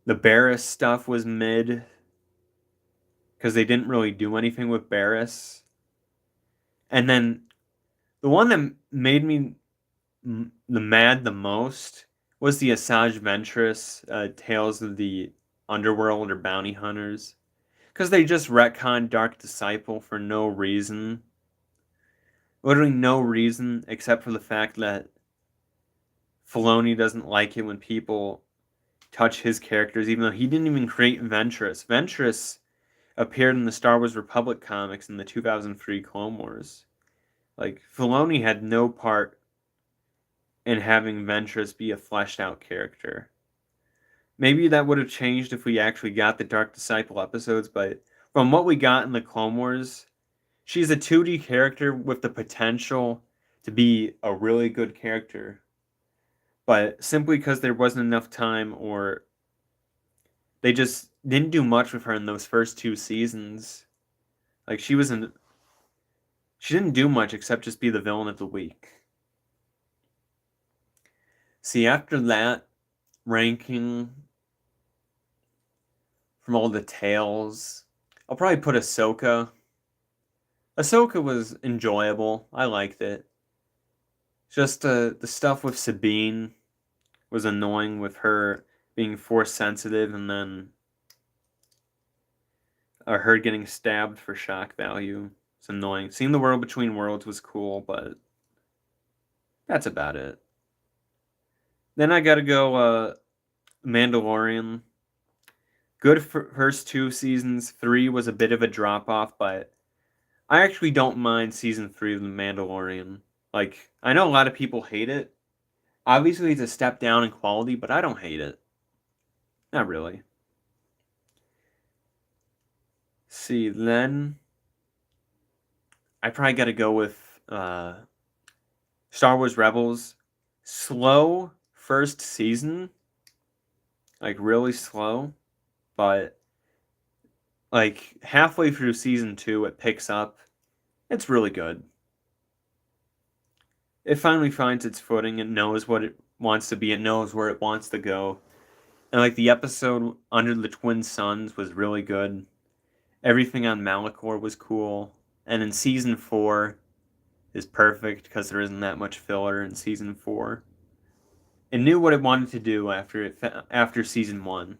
S1: the Barriss stuff was mid. because they didn't really do anything with Barriss. And then the one that made me mad the most was the Asajj Ventress Tales of the Underworld or Bounty Hunters, because they just retconned Dark Disciple for no reason. Literally no reason except for the fact that Filoni doesn't like it when people touch his characters, even though he didn't even create Ventress. Ventress appeared in the Star Wars Republic comics in the 2003 Clone Wars. Like, Filoni had no part in having Ventress be a fleshed out character. Maybe that would have changed if we actually got the Dark Disciple episodes, but from what we got in the Clone Wars, she's a 2D character with the potential to be a really good character. But simply because there wasn't enough time, or they just didn't do much with her in those first 2 seasons. Like, she didn't do much except just be the villain of the week. See, after that ranking from all the tales, I'll probably put Ahsoka. Ahsoka was enjoyable. I liked it. Just the stuff with Sabine was annoying, with her being force sensitive and then her getting stabbed for shock value. It's annoying. Seeing the world between worlds was cool, but that's about it. Then I gotta go Mandalorian. Good for first 2 seasons. 3 was a bit of a drop off, but I actually don't mind season 3 of The Mandalorian. Like, I know a lot of people hate it. Obviously, it's a step down in quality, but I don't hate it. Not really. See, then I probably got to go with Star Wars Rebels. Slow first season, like really slow, but like halfway through season 2, it picks up. It's really good. It finally finds its footing. It knows what it wants to be. It knows where it wants to go. And like the episode Under the Twin Suns was really good. Everything on Malachor was cool. And in season 4 is perfect because there isn't that much filler in season 4. It knew what it wanted to do after season 1.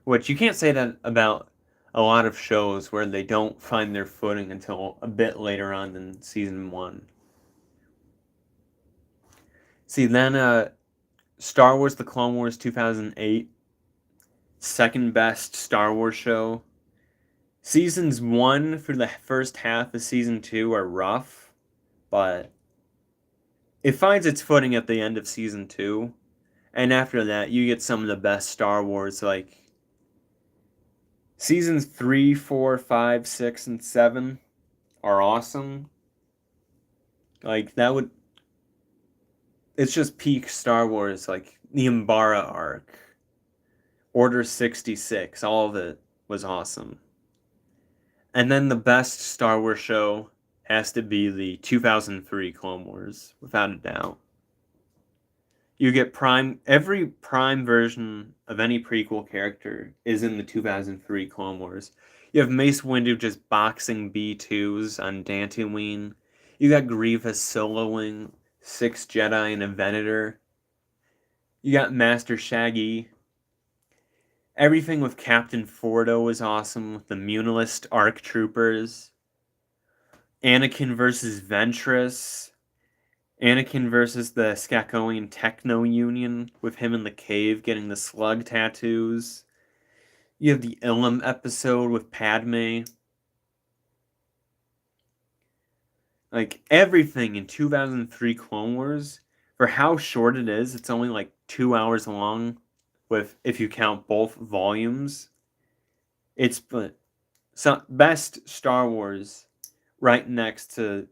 S1: Which you can't say that about a lot of shows where they don't find their footing until a bit later on than season 1. See, then Star Wars The Clone Wars 2008. Second best Star Wars show. Seasons 1 for the first half of season 2 are rough, but it finds its footing at the end of season 2. And after that, you get some of the best Star Wars, like seasons 3, 4, 5, 6, and 7 are awesome. Like, it's just peak Star Wars, like the Umbara arc, Order 66, all of it was awesome. And then the best Star Wars show has to be the 2003 Clone Wars, without a doubt. You get every prime version of any prequel character is in the 2003 Clone Wars. You have Mace Windu just boxing B2s on Dantooine. You got Grievous soloing 6 Jedi and a Venator. You got Master Shaggy. Everything with Captain Fordo was awesome, with the Munilist ARC Troopers. Anakin versus Ventress. Anakin versus the Skakoan Techno Union, with him in the cave getting the slug tattoos. You have the Ilum episode with Padme. Like, everything in 2003 Clone Wars, for how short it is, it's only like 2 hours long, if you count both volumes. It's best Star Wars, right next to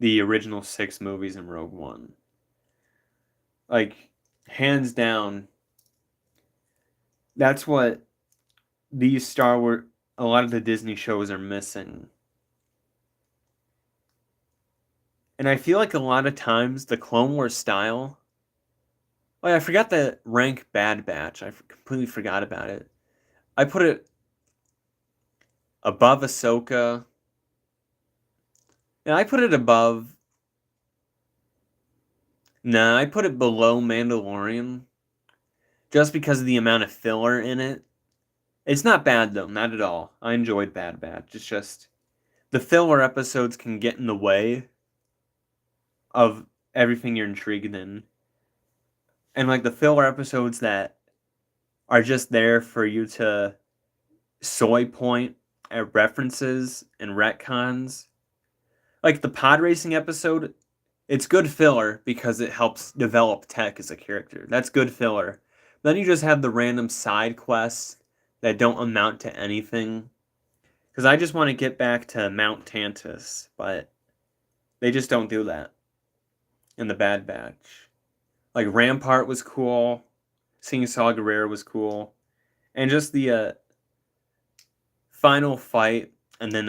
S1: the original 6 movies in Rogue One. Like, hands down, that's what these Star Wars, a lot of the Disney shows are missing. And I feel like a lot of times the Clone Wars style... Oh yeah, I forgot to rank Bad Batch. I completely forgot about it. I put it Above Ahsoka. And I put it above. Nah, I put it below Mandalorian. Just because of the amount of filler in it. It's not bad though, not at all. I enjoyed Bad Batch. It's just the filler episodes can get in the way of everything you're intrigued in. And like the filler episodes that are just there for you to soy point at references and retcons. Like the pod racing episode, it's good filler because it helps develop Tech as a character. That's good filler. Then you just have the random side quests that don't amount to anything. Because I just want to get back to Mount Tantus, but they just don't do that in the Bad Batch. Like Rampart was cool, seeing Saw Gerrera was cool, and just the final fight and then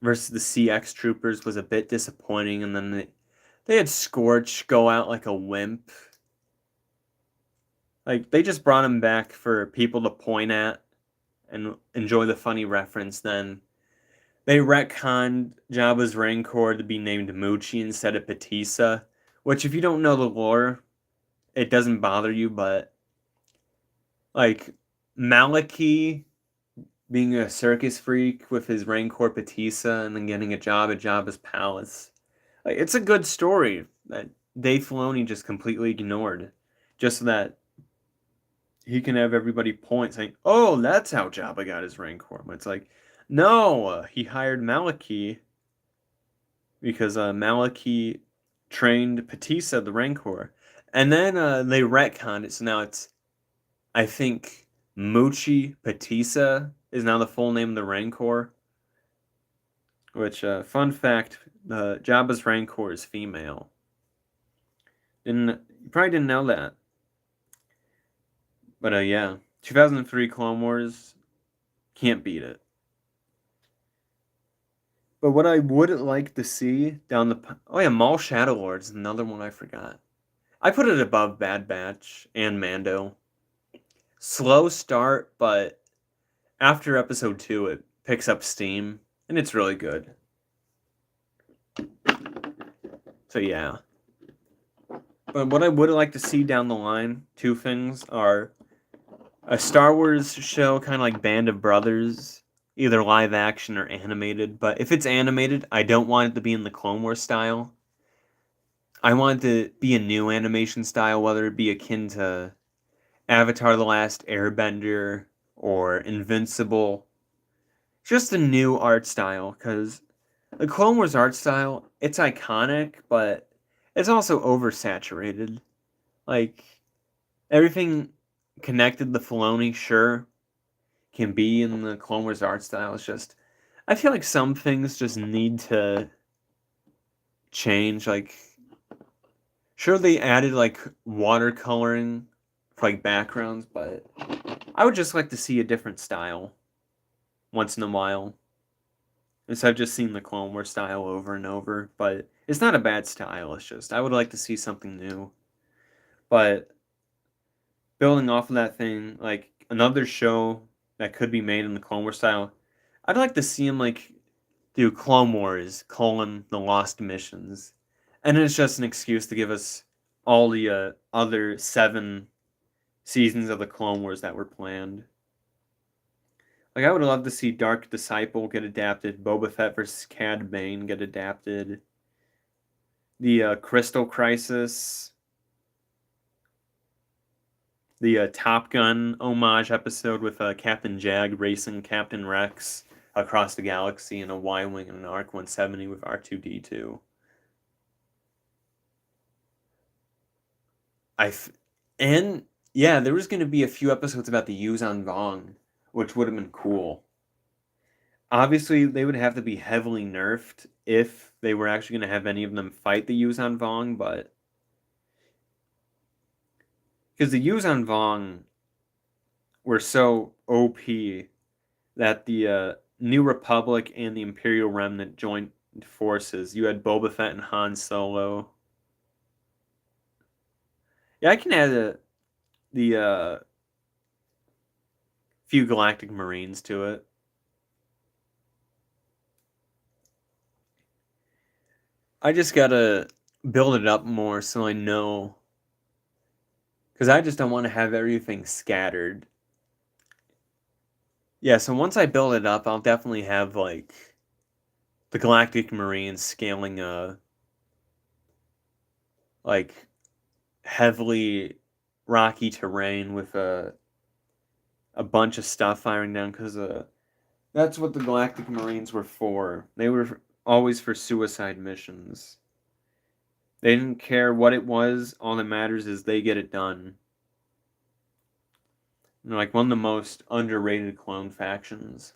S1: versus the CX troopers was a bit disappointing, and then they had Scorch go out like a wimp. Like they just brought him back for people to point at and enjoy the funny reference. Then they retconned Jabba's Rancor to be named Moochie instead of Patissa, which if you don't know the lore, it doesn't bother you, but like Maliki being a circus freak with his Rancor Patissa and then getting a job at Jabba's palace. Like, it's a good story that Dave Filoni just completely ignored. Just so that he can have everybody point saying, oh, that's how Jabba got his Rancor. But it's like, no, he hired Maliki because Maliki trained Patissa the Rancor. And then they retconned it, so now it's, I think, Moochie Patissa is now the full name of the Rancor. Which, fun fact, Jabba's Rancor is female. You probably didn't know that. But, yeah. 2003 Clone Wars, can't beat it. But what I would like to see down the... Oh, yeah, Maul Shadow Lord is another one I forgot. I put it above Bad Batch and Mando. Slow start, but after episode 2, it picks up steam, and it's really good. So, yeah. But what I would like to see down the line, two things, are a Star Wars show, kind of like Band of Brothers, either live action or animated. But if it's animated, I don't want it to be in the Clone Wars style. I want it to be a new animation style, whether it be akin to Avatar The Last Airbender or Invincible. Just a new art style, because the Clone Wars art style, it's iconic, but it's also oversaturated. Like, everything connected to Filoni, sure, can be in the Clone Wars art style. It's just, I feel like some things just need to change. Like, sure, they added, like, watercoloring for, like, backgrounds, but I would just like to see a different style once in a while. Instead of just seeing the Clone Wars style over and over. But it's not a bad style, it's just, I would like to see something new. But building off of that thing, like, another show that could be made in the Clone Wars style, I'd like to see him, like, do Clone Wars, the Lost Missions. And it's just an excuse to give us all the other 7 seasons of the Clone Wars that were planned. Like, I would love to see Dark Disciple get adapted, Boba Fett vs. Cad Bane get adapted, the Crystal Crisis, the Top Gun homage episode with Captain Jag racing Captain Rex across the galaxy in a Y-Wing and an ARC-170 with R2-D2. And, yeah, there was going to be a few episodes about the Yuuzhan Vong, which would have been cool. Obviously, they would have to be heavily nerfed if they were actually going to have any of them fight the Yuuzhan Vong, but... Because the Yuuzhan Vong were so OP that the New Republic and the Imperial Remnant joined forces. You had Boba Fett and Han Solo. Yeah, I can add the few Galactic Marines to it. I just gotta build it up more so I know. Because I just don't want to have everything scattered. Yeah, so once I build it up, I'll definitely have, like, the Galactic Marines scaling like, heavily rocky terrain with a bunch of stuff firing down, because that's what the Galactic Marines were for. They were always for suicide missions. They didn't care what it was, all that matters is they get it done. They're like one of the most underrated clone factions.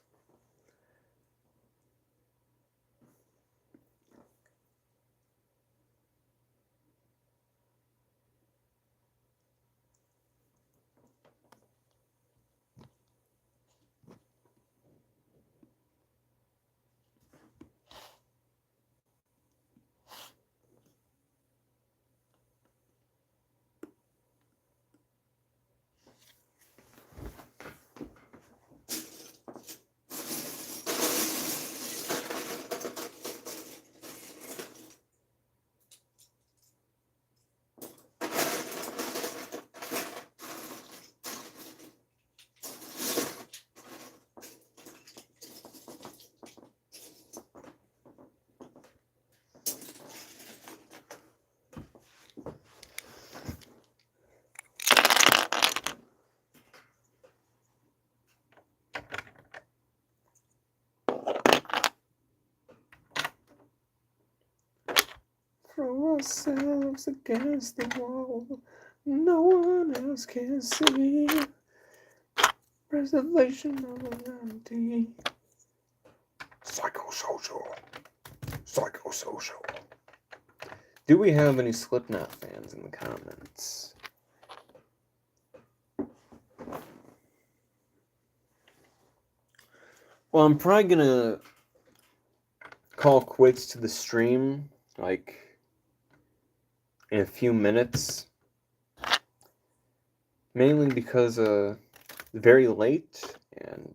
S1: Throw ourselves against the wall. No one else can see. Preservation of humanity. Psychosocial. Psychosocial. Do we have any Slipknot fans in the comments? Well, I'm probably gonna call quits to the stream, like, in a few minutes. Mainly because, very late, and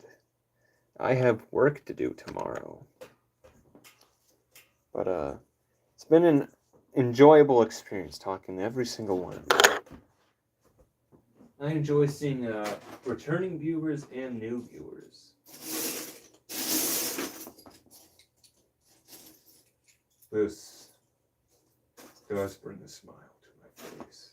S1: I have work to do tomorrow. But, it's been an enjoyable experience talking to every single one of you. I enjoy seeing, returning viewers and new viewers. This does bring a smile to my face.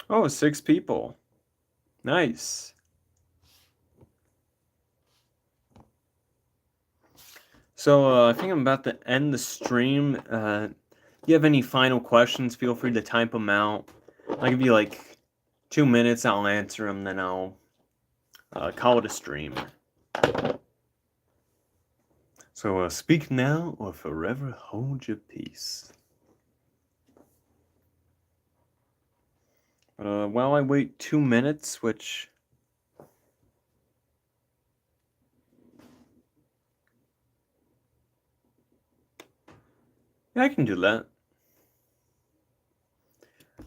S1: Oh, 6 people. Nice. So, I think I'm about to end the stream. If you have any final questions, feel free to type them out. I'll give you like 2 minutes, I'll answer them, then I'll call it a stream. So, speak now or forever hold your peace. But while I wait 2 minutes, which... yeah, I can do that.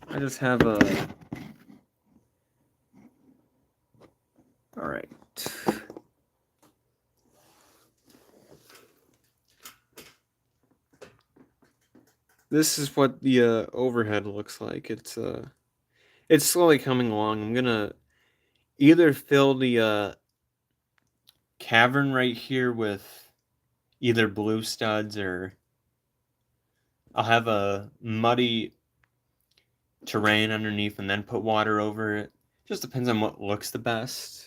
S1: I just have a... Alright. This is what the overhead looks like. It's slowly coming along. I'm gonna either fill the cavern right here with either blue studs, or I'll have a muddy terrain underneath and then put water over it. Just depends on what looks the best.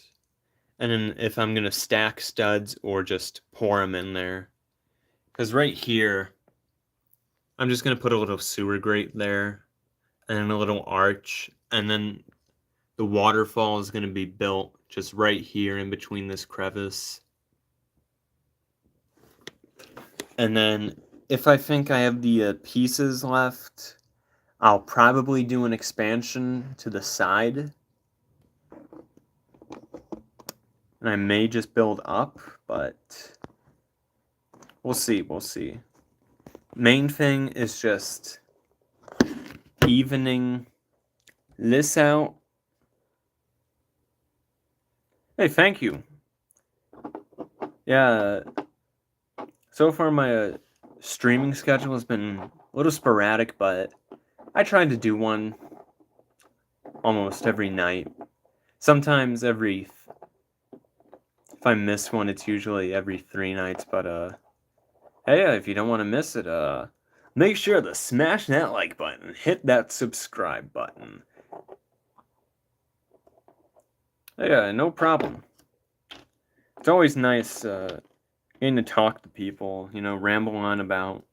S1: And then if I'm going to stack studs or just pour them in there. Because right here, I'm just going to put a little sewer grate there. And then a little arch. And then the waterfall is going to be built just right here in between this crevice. And then if I think I have the pieces left, I'll probably do an expansion to the side. And I may just build up, but we'll see, we'll see. Main thing is just evening this out. Hey, thank you. Yeah, so far my streaming schedule has been a little sporadic, but I tried to do one almost every night. Sometimes if I miss one, it's usually every 3 nights, but hey, if you don't want to miss it, make sure to smash that like button, hit that subscribe button. Yeah, no problem. It's always nice getting to talk to people, ramble on about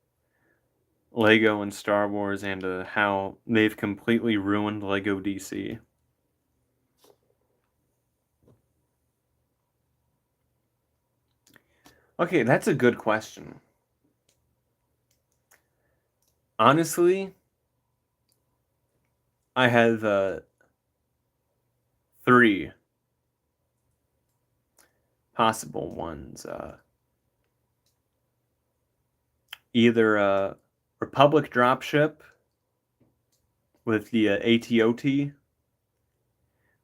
S1: Lego and Star Wars and how they've completely ruined Lego DC. Okay, that's a good question. Honestly, I have 3 possible ones. Either a Republic dropship with the AT-OT,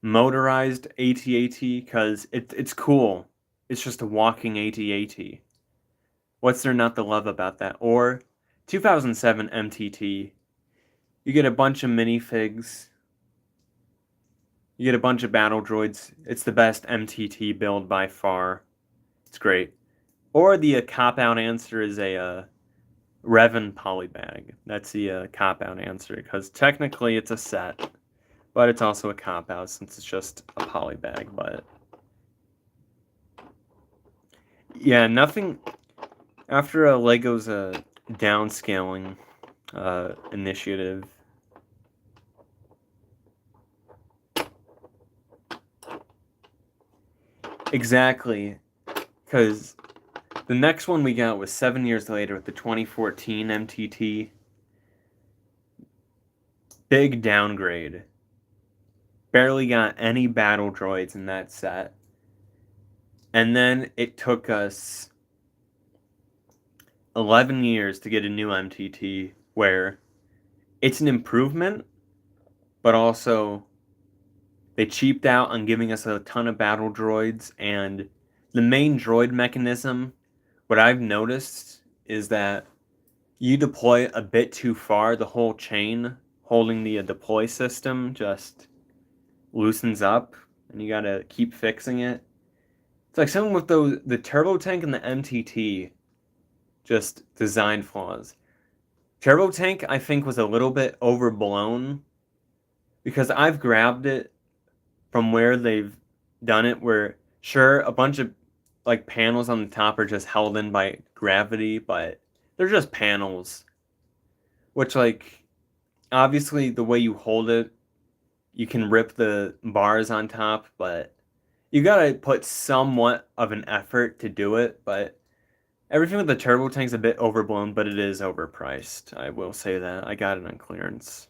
S1: motorized AT-AT, because it's cool. It's just a walking AT-AT. What's there not to love about that? Or 2007 MTT. You get a bunch of minifigs. You get a bunch of battle droids. It's the best MTT build by far. It's great. Or the cop-out answer is a Revan polybag. That's the cop-out answer, because technically it's a set, but it's also a cop-out since it's just a polybag. But yeah, nothing after Lego's downscaling initiative. Exactly, because the next one we got was 7 years later with the 2014 MTT. Big downgrade. Barely got any battle droids in that set. And then it took us 11 years to get a new MTT where it's an improvement, but also they cheaped out on giving us a ton of battle droids, and the main droid mechanism, what I've noticed is that you deploy a bit too far, the whole chain holding the deploy system just loosens up, and you gotta keep fixing it. It's like something with the turbo tank and the MTT, just design flaws. Turbo tank, I think, was a little bit overblown, because I've grabbed it from where they've done it, where sure, a bunch of like panels on the top are just held in by gravity, but they're just panels, which, like, obviously the way you hold it, you can rip the bars on top, but you gotta put somewhat of an effort to do it. But everything with the turbo tank's a bit overblown, but it is overpriced. I will say that. I got it on clearance.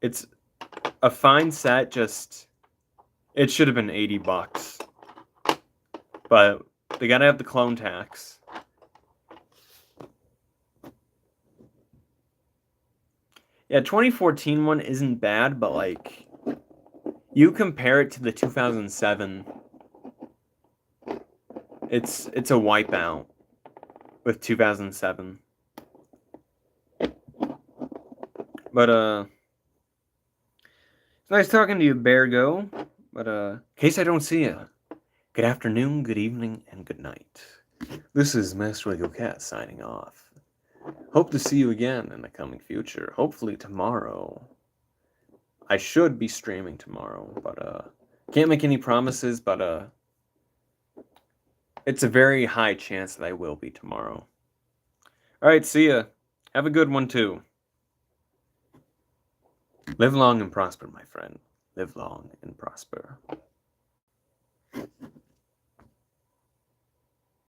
S1: It's a fine set, just it should have been $80. But they gotta have the clone tax. Yeah, 2014 one isn't bad, but like you compare it to the 2007, it's a wipeout with 2007. But it's nice talking to you, Beargo. But in case I don't see you, good afternoon, good evening, and good night. This is Master Lego Cat signing off. Hope to see you again in the coming future. Hopefully tomorrow. I should be streaming tomorrow, but Can't make any promises, but it's a very high chance that I will be tomorrow. All right, see ya. Have a good one too. Live long and prosper, my friend. Live long and prosper.